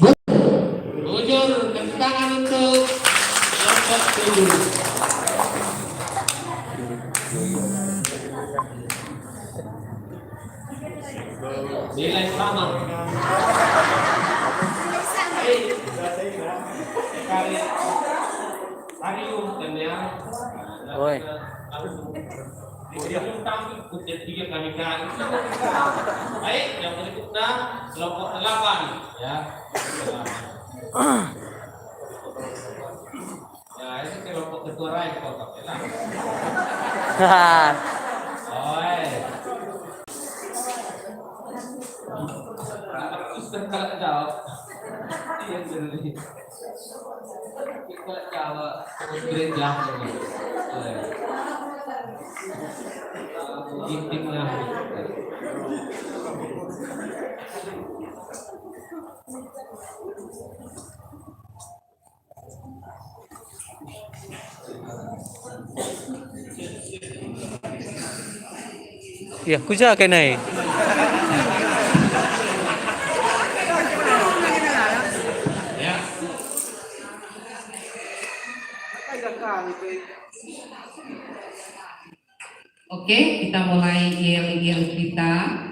Bujur, tepuk tangan untuk kelompok 7. Nilai sama. Karya. kan ya. Oi. Jadi tampil kutip tiga kami kan. Baik, yang berikutnya kelompok 8 ya. Ya, ini kelompok ketua raih kok ya. Oi. Aku sudah jawab. Iya jadi. Kita jawab gereja. Intimnya. Ya, kuja ke nai. Ya. Oke, kita mulai yel-yel kita.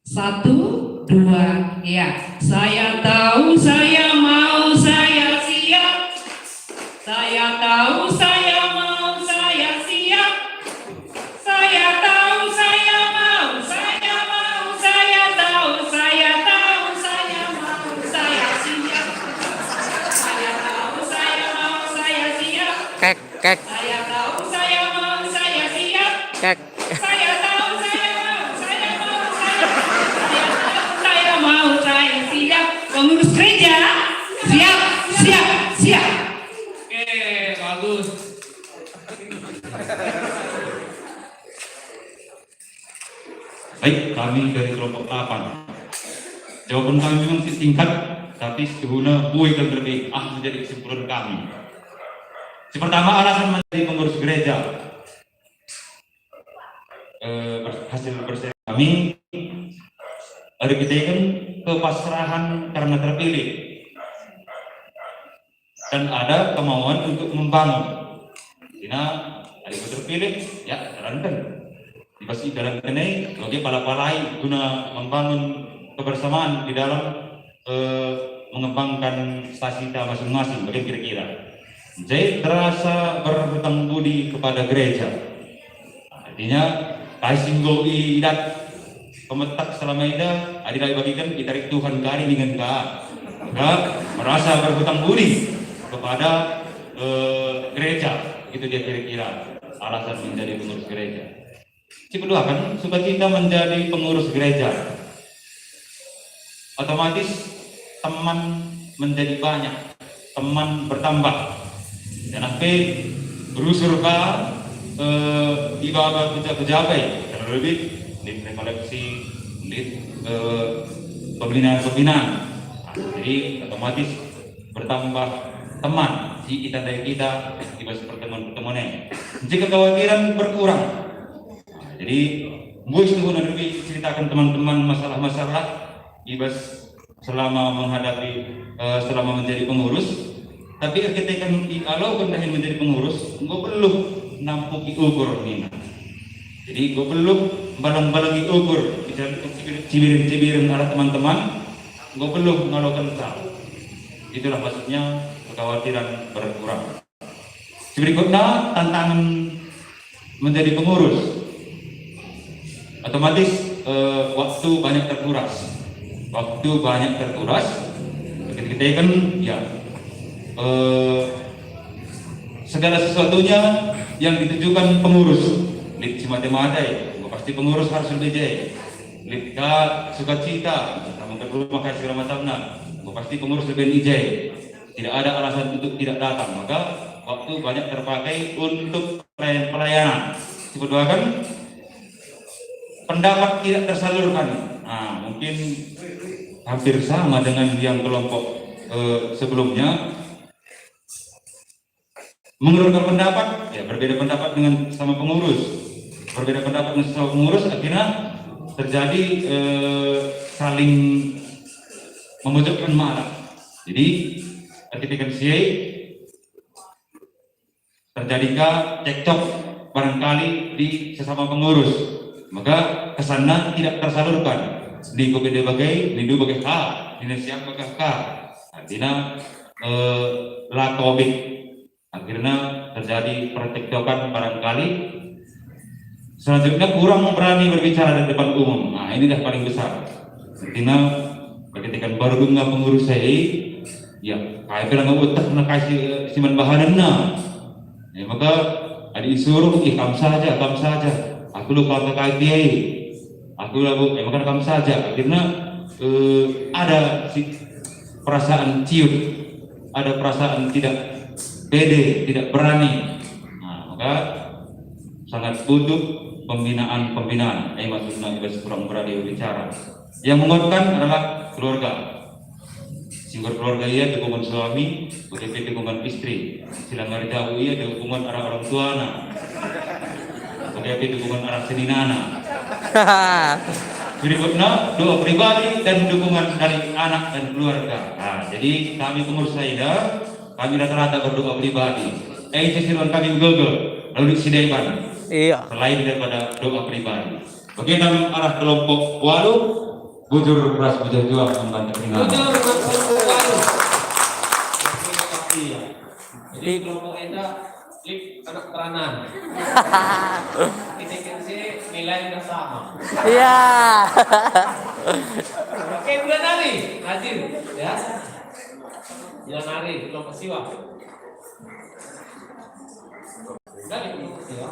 Satu, dua, ya. Saya tahu, saya mau, saya siap. Saya tahu, saya mau, saya siap. Saya tahu, saya mau, saya mau, saya tahu, saya tahu, saya mau, saya siap. Saya tahu, saya mau, saya siap. Kek, kek, Saya tahu, saya mau, saya siap. kek. Saya tahu, saya mau, saya mau, saya mau, saya siap. Pengurus gereja, siap, siap, siap. Oke, bagus. Baik, kami dari kelompok 8. Jawaban kami memang singkat, tapi seguna buih dan lebih menjadi kesimpulan kami. Yang pertama, alasan menjadi pengurus gereja. Hasil persen kami ada kejadian kepasrahan karena terpilih dan ada kemauan untuk membangun. Karena ada yang terpilih, ya jalankan. Dipasti dalam kenai, sebagai pala-palai guna membangun kebersamaan di dalam mengembangkan stasi kita masing-masing. Bagaimana kira-kira? Jadi terasa berhutang budi kepada gereja. Artinya kaisinggo idat pemetak selama ini adilai bagikan ditarik Tuhan kari dengan maka merasa berhutang budi kepada gereja. Itu dia kira-kira alasan menjadi pengurus gereja. Yang kedua kan, sukacita menjadi pengurus gereja. Otomatis teman menjadi banyak, teman bertambah. Dan akhirnya berusur ke di bawah pejabat, terlebih di koleksi, di pembinaan. Jadi otomatis bertambah teman si kita dari kita di pertemuan-pertemuannya. Jika kekhawatiran berkurang. Jadi, gue sudah lebih ceritakan teman-teman masalah-masalah ibas selama menghadapi, selama menjadi pengurus. Tapi ketika kalau kendahin menjadi pengurus, gue belum nampuki ukur ini. Jadi, gue belum balang-balangi ukur, cibirin-cibirin arah teman-teman, gue belum ngalakan tahu. Itulah maksudnya kekhawatiran berkurang. Berikutnya tantangan menjadi pengurus. Otomatis waktu banyak terkuras. Ketika kan ya segala sesuatunya yang ditujukan pengurus. Lip mata-mata pasti pengurus harus lebih jaya. Lip sukacita, sama rumah kasih segala macamnya. Pasti pengurus lebih jaya. Tidak ada alasan untuk tidak datang. Maka waktu banyak terpakai untuk pelayanan. Diperdoakan pendapat tidak tersalurkan. Nah, mungkin hampir sama dengan yang kelompok sebelumnya. Mengeluarkan pendapat, ya berbeda pendapat dengan sama pengurus. Berbeda pendapat dengan sama pengurus, akhirnya terjadi saling memojokkan marah. Jadi, ketika terjadikah cekcok barangkali di sesama pengurus. Maka kesannya tidak tersalurkan. di kopede bagai di dua bagai ka di siang bagai ka artinya lakobik akhirnya terjadi percekcokan barangkali. Selanjutnya kurang berani berbicara di depan umum. Nah ini dah paling besar. Artinya ketika baru bunga pengurus saya, ya kayak bilang nggak utak nak kasih siman bahanana. Ya maka ada disuruh, kamu saja. Aku lupa kata dia. Aku lalu, maka kamu saja. Akhirnya ada perasaan ciut, ada perasaan tidak pede, tidak berani. Nah maka sangat butuh pembinaan. Maksudnya bebas kurang berani berbicara. Yang menguatkan adalah keluarga. Singgur keluarga ia dukungan suami, UTP dukungan istri. Silangar jauh ia dukungan orang tua anak. UTP dukungan arah seninana. Berikutnya doa pribadi dan dukungan dari anak dan keluarga. Nah, jadi kami pengurus Saida, kami rata-rata berdoa pribadi. Sisiran kami gegel, lalu disediakan. Iya. Selain daripada doa pribadi. Bagaimana arah kelompok walu, bujur keras bujur juang membantu ringan. Jadi kelompok Enda lip anak teranan. Kita sih nilai yang sama. Iya. Oke, bulan hari hadir ya. Bulan hari kelompok siwa. Dari kelompok siwa.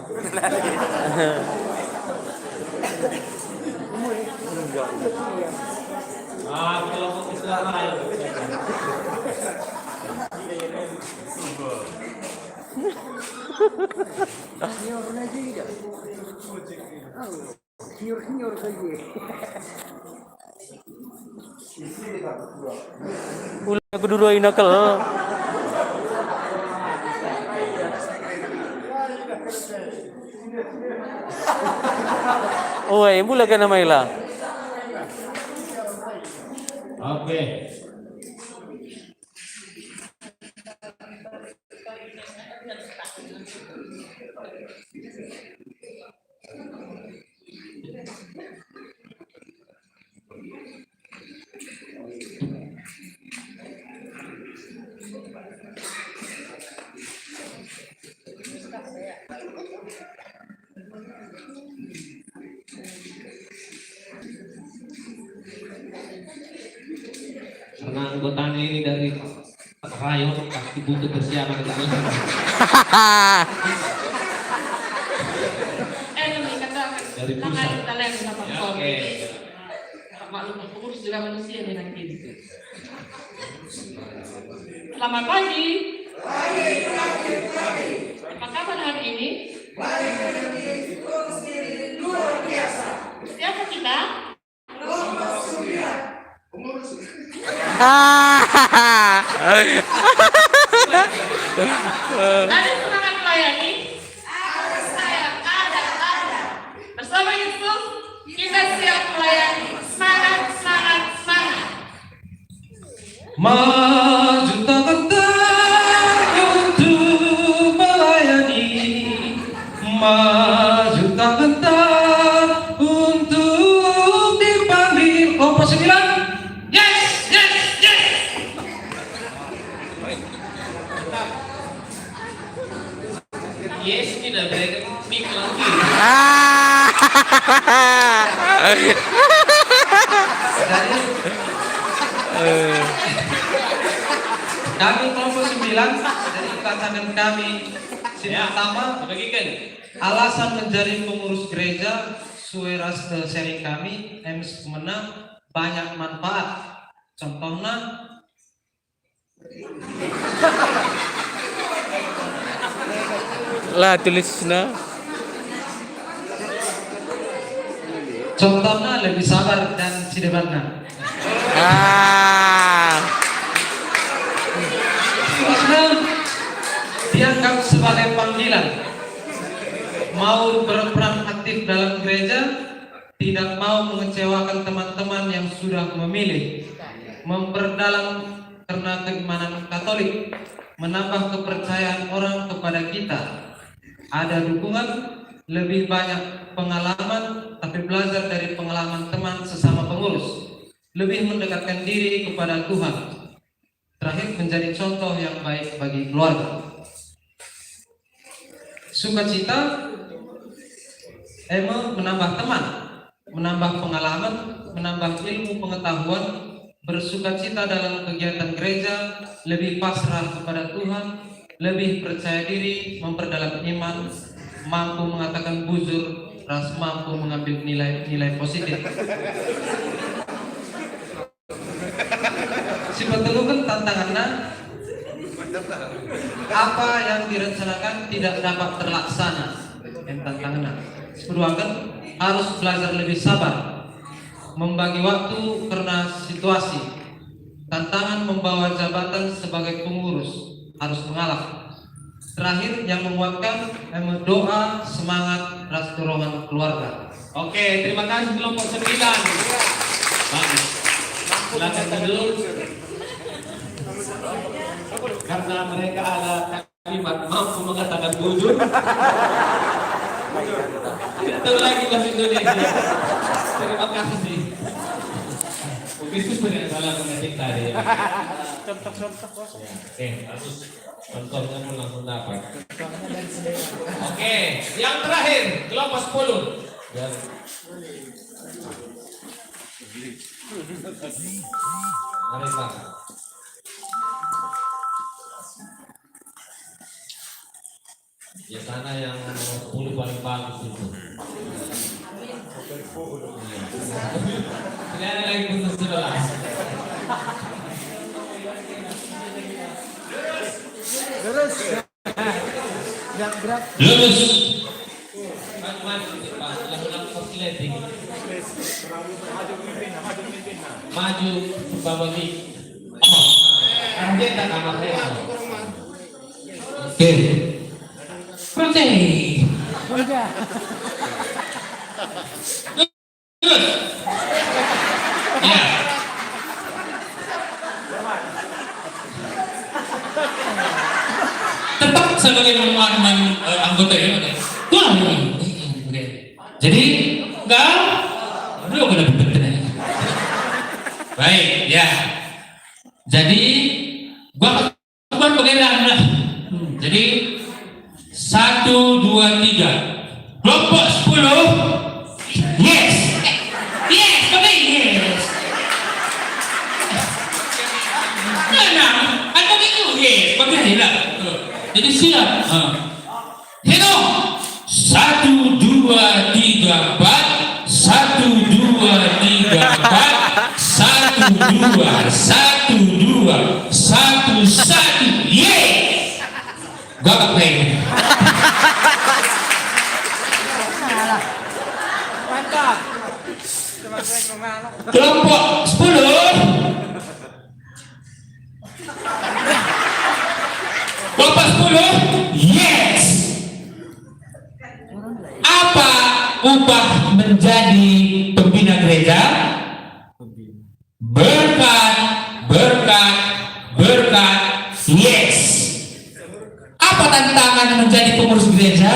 Kelompok Islam lain. Ulah aku dulu inakel. Oh, mula ka na Mayla. Oke. Karena anggotanya ini dari Rayon pasti butuh persiapan ke sana. Dari pusat. Oke. Maklum pengurus juga manusia nih nanti. Selamat pagi. Apa kabar hari ini? Luar biasa. Siapa kita? Ada semangat melayani? Ada. Bersama Yesus kita siap melayani. Semangat. Maju tangan untuk melayani. Maju tangan untuk dipanggil. Kelompok 9. Yes. Yes, ini dah mereka mik lagi. Kami kelompok 9 dari ikatan kami pertama Bagikan. alasan menjadi pengurus gereja sesuai sharing kami menang banyak manfaat. Contohnya Lah tulisna. Contohnya lebih sabar dan sidebarna. Karena dianggap sebagai panggilan. Mau berperan aktif dalam gereja, tidak mau mengecewakan teman-teman yang sudah memilih. Memperdalam karena keimanan Katolik, menambah kepercayaan orang kepada kita. Ada dukungan lebih banyak pengalaman, tapi belajar dari pengalaman teman sesama pengurus, lebih mendekatkan diri kepada Tuhan. Terakhir, menjadi contoh yang baik bagi keluarga. Sukacita menambah teman, menambah pengalaman, menambah ilmu pengetahuan, bersukacita dalam kegiatan gereja, lebih pasrah kepada Tuhan, lebih percaya diri, memperdalam iman, mampu mengatakan bujur, mampu mengambil nilai-nilai positif. Sipatelukan tantangannya, apa yang direncanakan tidak dapat terlaksana. Yang tantangannya, sepeduakan harus belajar lebih sabar, membagi waktu karena situasi. Tantangan membawa jabatan sebagai pengurus harus mengalah. Terakhir, yang menguatkan doa, semangat, ras dorongan keluarga. Oke, terima kasih kelompok 9. Bagus. Silakan dulu. Karena mereka ada kalimat mampu mengatakan bujur. Tidak tahu lagi bahasa Indonesia. Terima kasih. Bisnis banyak salah mengetik tadi. Oke, bagus. Contohnya pun langsung dapat. Oke, yang terakhir kelompok 10. Mari Pak. Ya sana yang 10 paling bagus itu. Tidak ada lagi khusus saudara. Lurus. Maju bawa di. Oh, dia tak kamar saya. Oke. Ya. Tetap sebagai anggota ya. Tuhan. Jadi enggak belum ada betul. Baik, ya. Jadi gua bagaimana? Jadi 1, 2, 3. Kelompok 10. Yes. Yes, yes. Nah, ada itu yes, bagaimana? Jadi siap. Hino. 1, 2, 3, 4. 1, 2, 3, 4. 1, 2, 1, 2, 1, 1. Yes. Gua pakai. Kelompok 10. Kelompok 10. Yes. Apa ubah menjadi pembina gereja? Berkat, berkat, berkat. Yes. Apa tantangan menjadi pengurus gereja?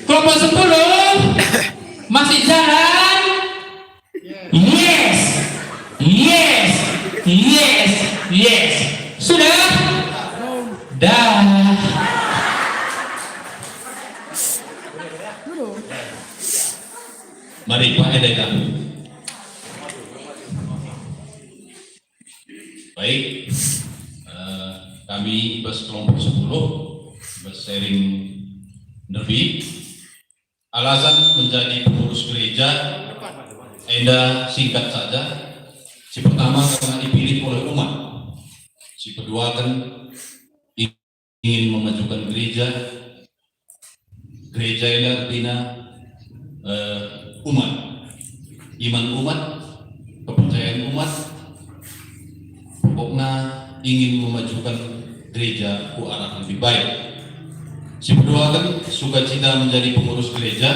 Kelompok 10 masih jalan? Yes, yes, yes, yes. Sudah? Dah. Mari Pak Edeka. Baik, kami bus kelompok 10 bus sharing Derby. Alasan menjadi pengurus gereja Enda singkat saja. Si pertama karena dipilih oleh umat. Si kedua kan ingin memajukan gereja. Gereja ini artinya umat, iman umat, kepercayaan umat. Pokoknya ingin memajukan gereja ke arah lebih baik. Si kedua kan sukacita menjadi pengurus gereja.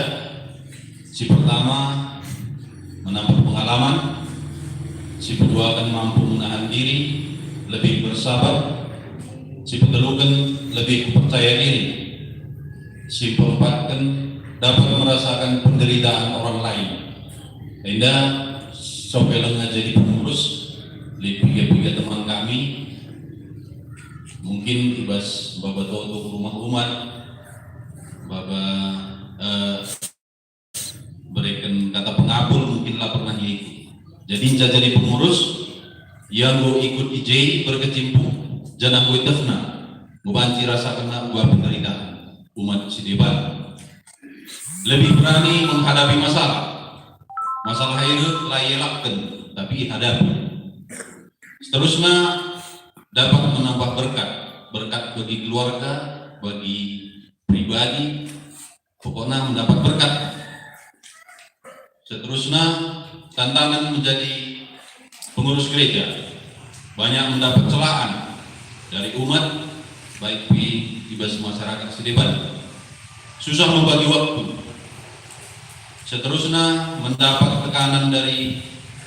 Si pertama menambah pengalaman. Si kedua kan mampu menahan diri, lebih bersabar, si petelukan lebih percaya diri, si keempat kan dapat merasakan penderitaan orang lain. Sehingga sopeleng jadi pengurus, tiga teman kami mungkin ibas bapak untuk rumah-rumah, bapak berikan kata pengabul mungkinlah pernah itu. Jadi jadi pengurus yang gue ikut IJ berkecimpung, jangan gue tefna, gue banci rasa kena gue penderitaan umat Sideban. Lebih berani menghadapi masalah itu layelakkan, tapi hadapi. Seterusnya dapat menambah berkat bagi keluarga, bagi pribadi, pokoknya mendapat berkat. Seterusnya tantangan menjadi pengurus gereja, banyak mendapat celaan dari umat, baik di masyarakat Sideban, susah membagi waktu. Seterusnya mendapat tekanan dari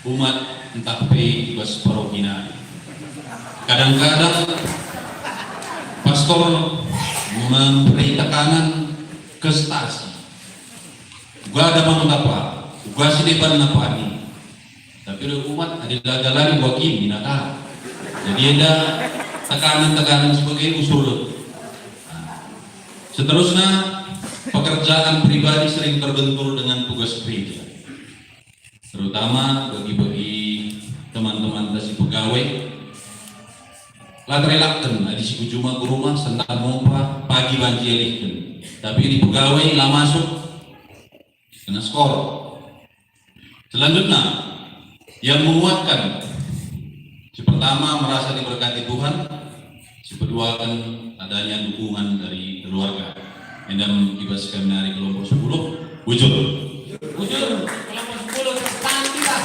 umat, entah ibas parohina. Kadang-kadang pastor memberi tekanan ke stasi. Gua ada mendapat, gua Sideban apa ini. Tapi umat ada lagi wakil binatang. Jadi ada tekanan sebagai usul. Seterusnya pekerjaan pribadi sering terbentur dengan tugas gereja, terutama bagi teman-teman dari pegawai. Lah relakkan, di siku cuma ke rumah sentak mompa pagi banci elikkan. Tapi di pegawai lah masuk kena skor. Selanjutnya yang menguatkan, si pertama merasa diberkati Tuhan, si kedua kan adanya dukungan dari keluarga. Endam ibas kami dari kelompok 10, wujud kelompok 10 terstantilah.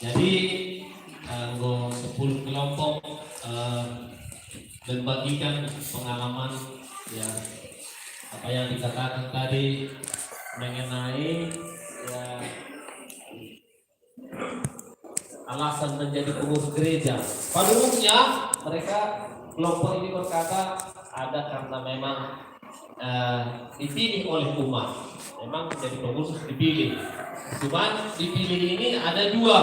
Jadi anggo 10 kelompok membagikan pengalaman ya, apa yang dikatakan tadi mengenai ya, alasan menjadi pengurus gereja. Pada umumnya mereka kelompok ini berkata ada karena memang dipilih oleh umat, memang menjadi pengurus dipilih. Cuman dipilih ini ada dua,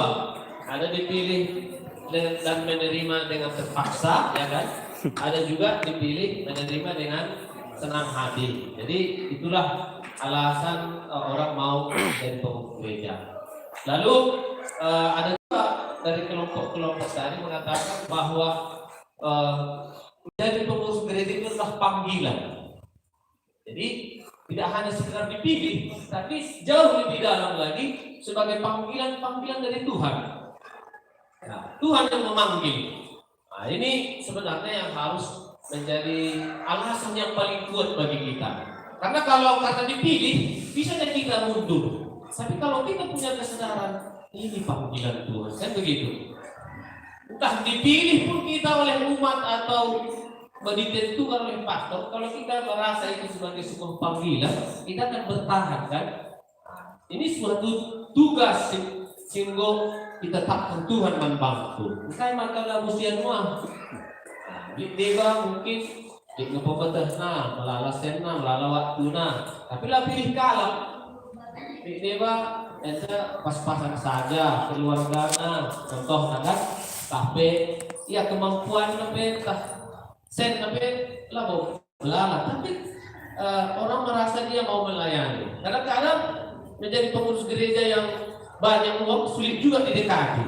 ada dipilih dan menerima dengan terpaksa, ya kan? Ada juga dipilih menerima dengan senang hati. Jadi itulah alasan orang mau jadi pengurus gereja. Lalu ada juga dari kelompok-kelompok tadi mengatakan bahwa menjadi pengurus gereja itu adalah panggilan. Jadi tidak hanya sekedar dipilih, tapi jauh lebih dalam lagi sebagai panggilan dari Tuhan. Nah, Tuhan yang memanggil. Nah, ini sebenarnya yang harus menjadi alasan yang paling kuat bagi kita. Karena kalau kata dipilih, bisa jadi kita mundur. Tapi kalau kita punya kesadaran, ini panggilan Tuhan, kan begitu. Entah dipilih pun kita oleh umat atau ditentukan oleh pastor, kalau kita merasa itu sebagai sebuah panggilan, kita akan bertahan, kan? Ini suatu tugas sehingga kita takkan Tuhan membantu. Saya maka musian mah. Dia mungkin di pemerintah melala sena, melala waktu tapi lah pilih kalah. Dia ente pas-pasan saja keluarga contoh kan, tapi ya kemampuan tapi sen tapi lah mau melala, tapi orang merasa dia mau melayani. Kadang-kadang menjadi pengurus gereja yang banyak uang sulit juga didekati.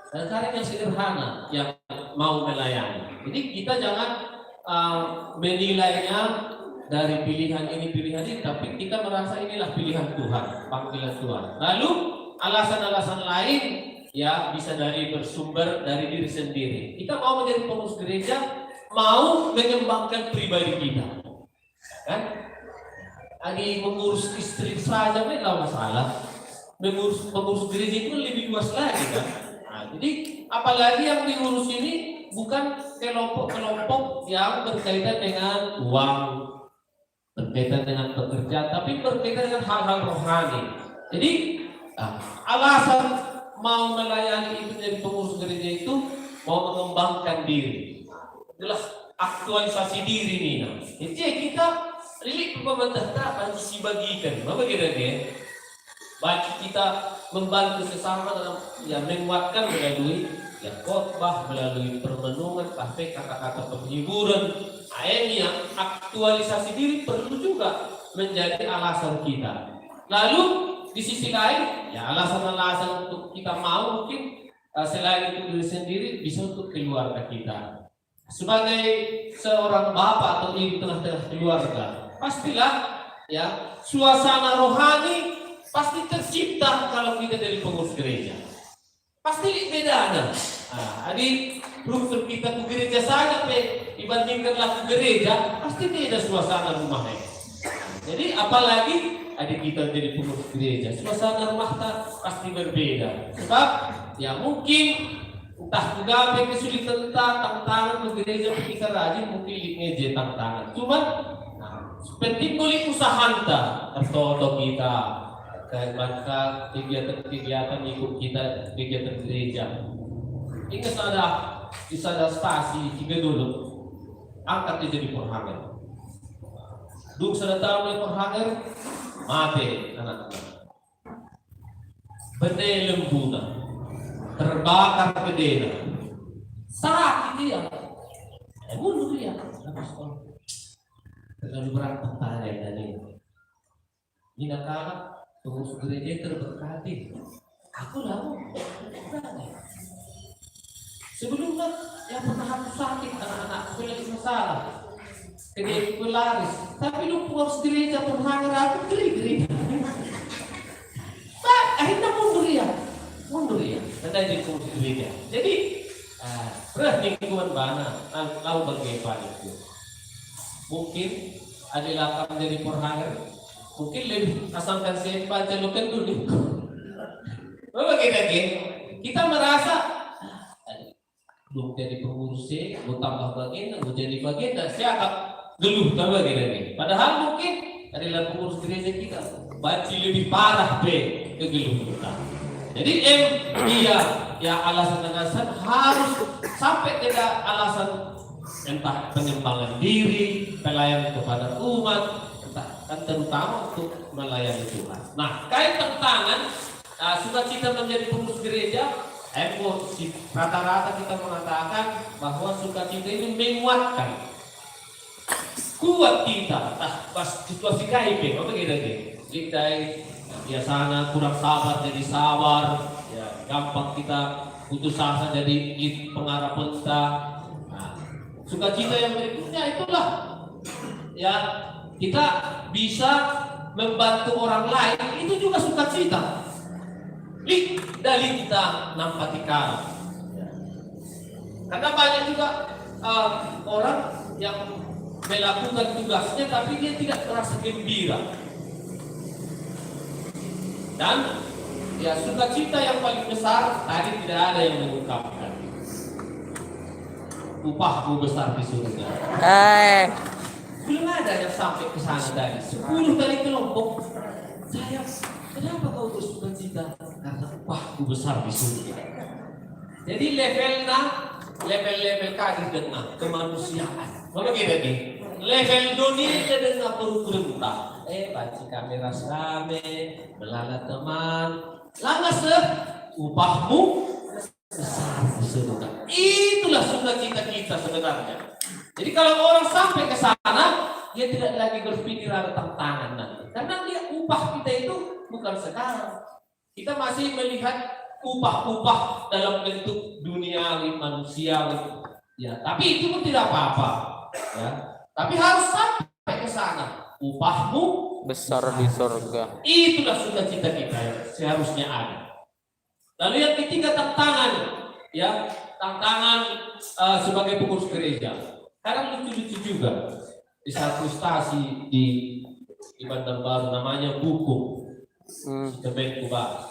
Dan cara yang sederhana yang mau melayani. Jadi kita jangan menilainya dari pilihan ini, tapi kita merasa inilah pilihan Tuhan, panggilan Tuhan. Lalu alasan-alasan lain ya bisa bersumber dari diri sendiri. Kita mau menjadi pengurus gereja, mau mengembangkan pribadi kita, kan? Lagi mengurus istri saja tidak masalah. Mengurus gereja itu lebih luas lagi, kan? Nah, jadi apalagi yang diurus ini bukan kelompok-kelompok yang berkaitan dengan uang, berkaitan dengan pekerjaan, tapi berkaitan dengan hal-hal rohani. Jadi alasan mau melayani itu jadi pengurus gereja itu mau mengembangkan diri. Itulah aktualisasi diri nih. Jadi kita rilik pemerintah panci bagikan. Apa kira-kira? Bagi kita membantu sesama dalam menguatkan melalui khotbah, melalui permenungan, bahkan kata-kata penghiburan. Ini yang aktualisasi diri perlu juga menjadi alasan kita. Lalu di sisi lain, alasan-alasan untuk kita mau mungkin selain itu diri sendiri bisa untuk keluarga kita. Sebagai seorang bapak atau ibu tengah-tengah keluarga, pastilah suasana rohani pasti tercipta kalau kita dari pengurus gereja. Pasti bedanya. Jadi struktur kita ke gereja saja, dibandingkanlah ke gereja, pasti beda suasana rumahnya. Jadi apalagi adik kita jadi pengurus gereja, suasana rumah pasti berbeda. Sebab mungkin entah juga kesulitan tantangan ke gereja kita rajin mungkin ngeje tantangan. Cuman penting boleh usaha atau kita kayak kegiatan ikut kita kegiatan gereja. Ingat ada stasi tiga dulu angkat dia jadi perhanger. Duk sudah tahu dia perhanger mati anak-anak. Benda lembuna terbakar bedena sakit dia. Mundur dia. Terlalu berat tantangan ini. Ini kalah. Pengurus gereja terberkati. Aku lalu sebelumnya yang pernah aku sakit anak-anak aku lagi masalah kerja aku laris, tapi lu pengurus gereja perhanger aku geri-geri. Akhirnya mundur ya. Nanti jadi pengurus gereja. Jadi mingguan bana lalu bagaimana itu? Mungkin adalah akan menjadi perhanger. Mungkin lebih asalkan saya baca lokan dulu. Kita merasa belum jadi pengurus mau tambah bagian, mau jadi bagian, dan saya akan geluh tambah gini. Padahal mungkin adalah pengurus gereja kita baca lebih parah kegeluh kita. Jadi alasan-alasan harus sampai tidak alasan entah pengembangan diri, pelayanan kepada umat. Dan terutama untuk melayani Tuhan. Nah, kait tantangan sukacita menjadi pengurus gereja, rata-rata kita mengatakan bahwa sukacita ini menguatkan kuat kita. Pas situasi KIP, apa kita biasanya kurang sabar jadi sabar, gampang kita putus asa jadi pengharapan kita. Sukacita yang berikutnya itulah kita bisa membantu orang lain, itu juga sukacita. Dari kita nampati kalah. Karena banyak juga orang yang melakukan tugasnya tapi dia tidak merasa gembira. Dan sukacita yang paling besar tadi tidak ada yang mengungkapkan. Upahku besar di surga. Belum ada yang sampai ke sana tadi. 10 kali kelompok. Saya, kenapa kau terus sukacita? Karena upahku besar di surga. Jadi level kadir dengan kemanusiaan. Mana kita level dunia dengan perut-perutah. Baca kamera rame, melalat teman. Langas upahmu besar di surga. Itulah sukacita kita sebenarnya. Jadi kalau orang sampai ke sana, dia tidak lagi berpikir ada tantangan nanti. Karena dia upah kita itu bukan sekarang. Kita masih melihat upah-upah dalam bentuk duniawi, manusiawi. Tapi itu pun tidak apa-apa. Tapi harus sampai ke sana. Upahmu besar di surga. Itulah sukacita kita yang seharusnya ada. Lalu yang ketiga tantangan, tantangan sebagai pengurus gereja. Karena lucu-lucu juga di satu stasi di Banjarbaru namanya Buku, Kemen Kuba,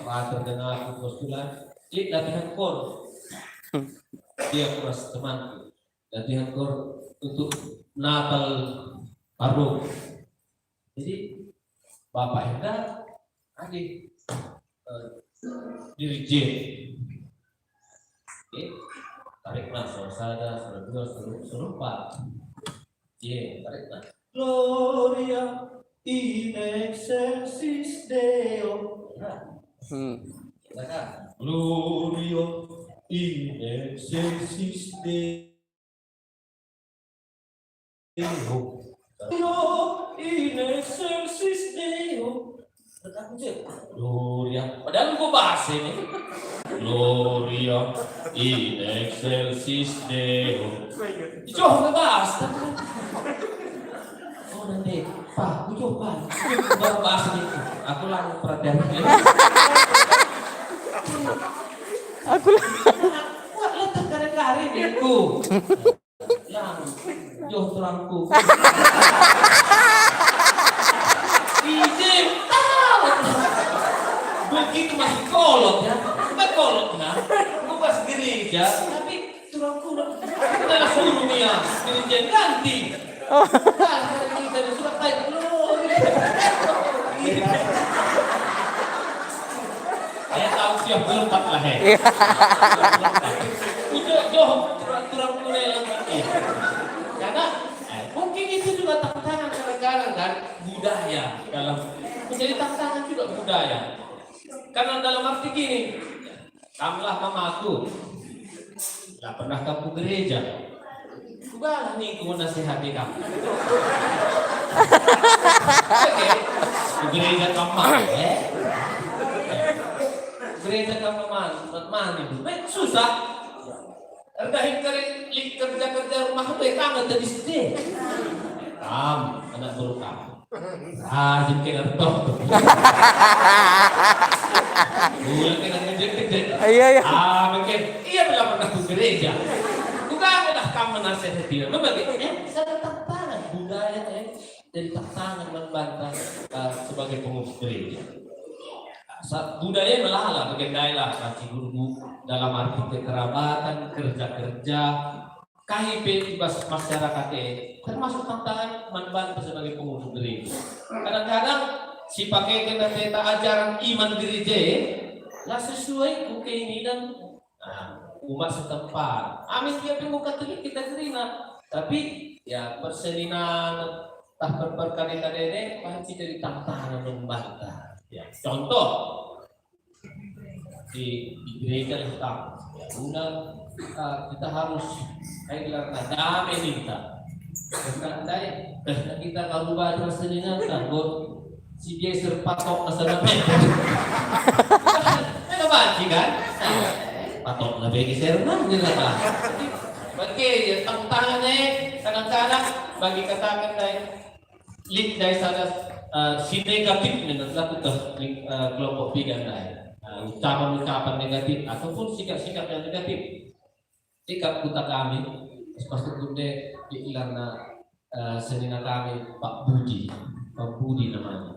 Pater dengan aku postulan, latihan kor, dia keras teman, latihan kor untuk Natal baru. Jadi Bapak Hendra, adik Dirjen. Oke, tarik nafas, sada, dua, empat. Tarik nafas. Gloria in excelsis Deo. Gloria in excelsis Deo. Gloria in excelsis Deo. Gloria. Padahal gue bahas ini. Gloria in excelsis Deo. Coba bahas. Oh nanti, Pak, gue coba. Baru bahas ini. Aku langsung perhatian. Aku lah. Wah, letak kare-kare itu. Yang jauh terangku. Izin. Begitu masih kolot ya, bukan kolot nah, gue pas gereja, tapi turangku udah suruh nih ya, gereja ganti. Kan hari dari surat kayak saya tahu siap berempat lah he. Udah jauh turangku yang ganti. Karena mungkin itu juga tantangan kadang-kadang kan budaya dalam menjadi tantangan juga budaya. Karena dalam arti gini, kamulah mamaku, nggak pernah kamu gereja, bukan nih aku nasihati kamu. Oke, gereja kamu gereja kamu mana itu, susah. Rendahin kerja rumah kamu kamu tadi sedih. Kamu anak baru kamu. Jengkel toh. Bulan kena ngejek-ngejek. Iya. Mungkin iya belum pernah ke gereja. Bukan dah kamu nasihat dia. Bagaimana? Saya tantangan budaya dari tantangan membantah sebagai pengurus gereja. Budaya melala bagendailah kasih guru dalam arti kekerabatan, kerja-kerja, KIP di masyarakat termasuk tantangan membantah sebagai pengurus gereja. Kadang-kadang si pakai kena teta ajaran iman gereja lah sesuai ku keinginan umat setempat. Amin dia pengu Katolik kita terima. Tapi ya perselinan tak berkali-kali pasti dari tantangan membantah. Ya, contoh di gereja Islam ya undang kita harus kayak damai minta. Karena kita kalau baca perselinan kan si geser patok masalah apa banci kan patok lebih geser mana lah bagi tantangannya kadang-kadang bagi katakan link dari sana si negatif adalah kelompok vegan ucapan negatif ataupun sikap yang negatif sikap kita kami sepatutnya diilang senina kami Pak Budi namanya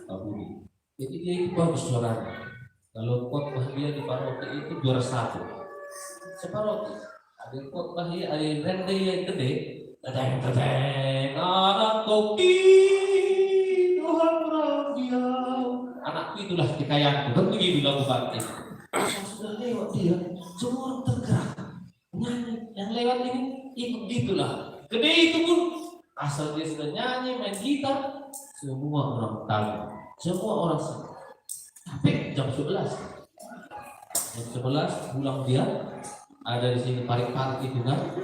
Pak Budi. Jadi dia itu bagus suaranya. Kalau khotbah dia di paroki itu juara 1. Separoki ada khotbah dia ada rende yang gede, ada anak kopi Tuhan raja. Anakku itulah kekayaanku. Dan begitu lagu bakti. Sudah lewat dia, semua orang tergerak. Nyanyi yang lewat ini ikut gitulah. Gede itu pun asal dia sudah nyanyi main gitar. Semua orang tahu, semua orang senang. Tapi jam 11 pulang dia ada di sini parik-parik itu kan,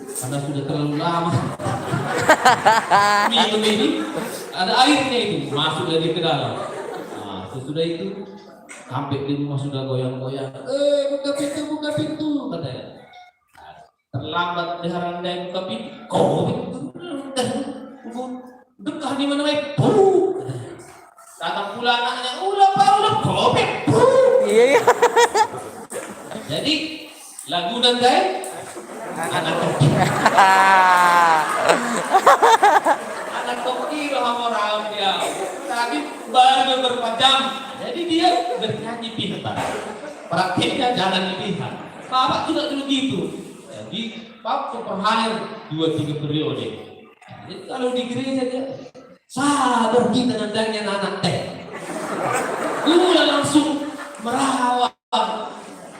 karena sudah terlalu lama minum ini ada airnya itu masuk lagi ke dalam. Sesudah itu sampai di rumah sudah goyang-goyang. Buka pintu katanya. Terlambat diharandai buka pintu. Dekah di mana baik, datang pula anaknya, ulah kopek, Iya. Jadi lagu dan gaya anak kopi, anak kopi sama orang dia, tapi baru beberapa jam, jadi dia bernyanyi pintar, praktiknya jangan dilihat, bapak juga dulu gitu, jadi waktu perhari 2-3 periode. Jadi kalau di gereja dia sabar kita nandangnya anak teh. Langsung merawat.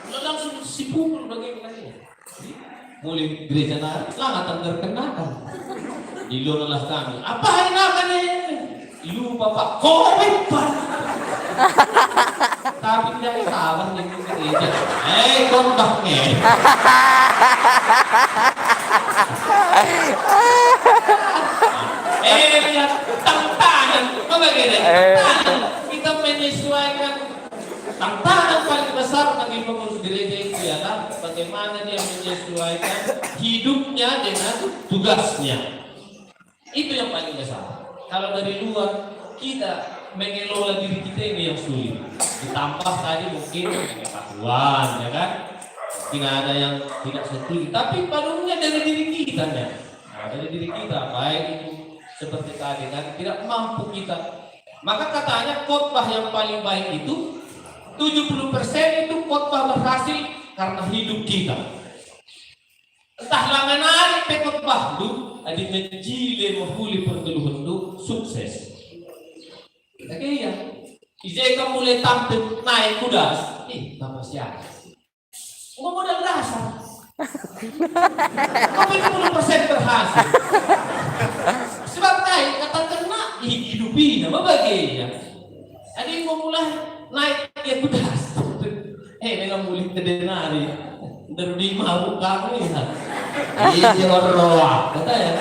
Langsung sibuk bagaimana? Mulai gereja nari, langatan terkenakan. Dilunalah kami. Apa hari nakan ini? Lupa Pak, COVID Pak. Tapi dari kawan yang gereja. Kontaknya. Lihat tantangan. Bagaimana? Tantangan. Kita menyesuaikan. Tantangan paling besar bagi pengurus gereja itu adalah bagaimana dia menyesuaikan hidupnya dengan tugasnya. Itu yang paling besar. Kalau dari luar kita mengelola diri kita ini yang sulit. Ditambah tadi mungkin pengetahuan, ya kan? Tidak ada yang tidak setuju. Tapi palungnya dari diri kita ya. Nah, dari diri kita baik itu seperti tadi kan tidak mampu kita. Maka katanya khotbah yang paling baik itu 70% itu khotbah berhasil karena hidup kita. Entah langan pe khotbah du, adi menjile mahuli pergeluhan du sukses. Oke ya, ijeka mulai tampil naik kuda, nama siapa? Mau modal dasar. Kau 70% berhasil. Sebab naik kata kena hidupi nama bagian. Adi mau mulai naik dia kuda. Dengan mulai kedenari dari mabuk kami ya. Ini roh kata ya.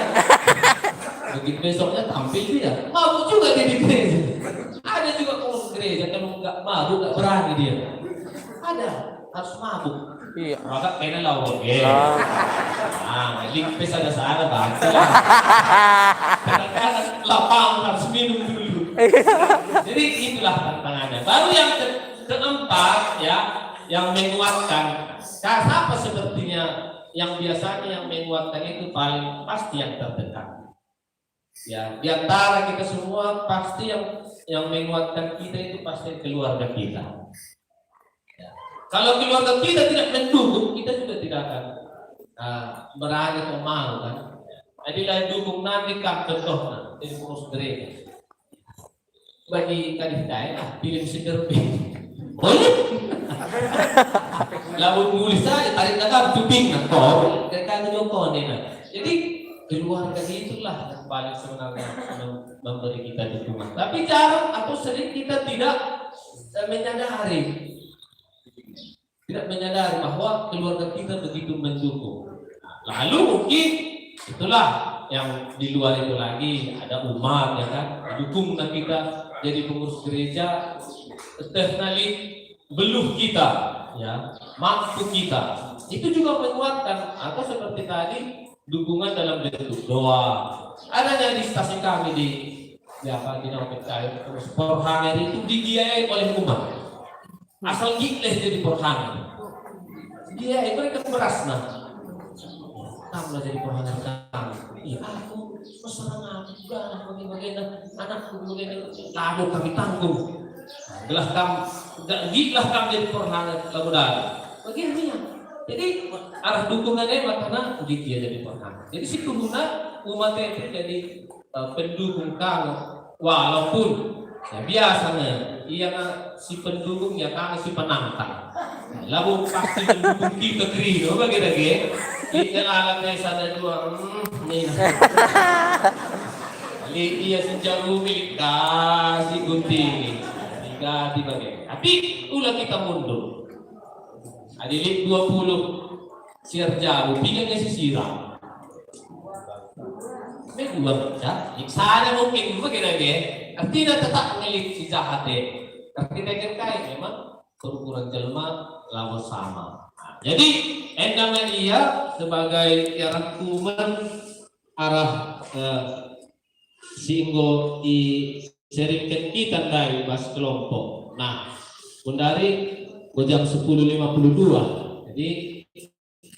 Begitu besoknya tampil dia mabuk juga dia di gereja. Ada juga kalau gereja kalau nggak mabuk nggak berani dia. Ada harus mabuk. Iya. Maka kena lawan ya. Nah, limpes ada sana baca. Kadang-kadang lapang harus minum dulu. Jadi itulah tantangannya. Baru yang keempat ya, yang menguatkan. Siapa sepertinya yang biasanya yang menguatkan itu paling pasti yang terdekat. Ya, di antara kita semua pasti yang menguatkan kita itu pasti keluarga kita. Ya. Kalau keluarga kita tidak mendukung, kita juga tidak akan berani atau mau kan. Jadi lah dukung nanti kan contohnya jadi pengurus gereja. Bagi kadang daerah pilih segerbi. Boleh? Lalu nulis saja tarik nakam cuping nak kau. Kita joko nih. Jadi keluarga itulah yang paling sebenarnya memberi kita dukungan. Tapi jarang atau sering kita tidak menyadari. Tidak menyadari bahwa keluarga kita begitu mendukung. Lalu mungkin itulah yang di luar itu lagi ada umat ya kan, dukung kita jadi pengurus gereja, teknologi beluh kita, ya mampu kita. Itu juga menguatkan atau seperti tadi dukungan dalam bentuk doa. Adanya di stasiun kami di apa di Nawabet terus Porhanger itu dibiayai oleh umat. Asal gitleh jadi Porhanger. Dia mereka beras nah. Kamu jadi Porhanger kami. Iya aku pesanan juga bagaimana anakku bagaimana lalu kami tanggung. Gelas kamu gitlah kami jadi Porhanger labudan. Bagaimana? Jadi arah dukungannya karena dia jadi Porhanger. Jadi si guna umat itu jadi pendukung kamu walaupun ya biasanya si pendukungnya kami si penantang. Lalu pasti mendukung kita kerido bagi-bagi. Yang alatnya sana dua nih. Dia senjauh milik kasih gunting. Tiga dibagi. Tapi ulah kita mundur. Adilik 20 siar jauh, bigangnya si siram. May dua baca. Sana mungkin bagi-bagi. Artinya tetap ngelik si jahat deh. Artinya kaya memang kerukuran jelma lawan sama. Jadi endangnya dia sebagai rangkuman arah singgo di serikat kita dari bas kelompok. Nah, dari jam 10.52. Jadi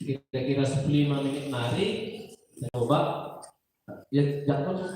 kira-kira 15 menit nari. Coba ya jangan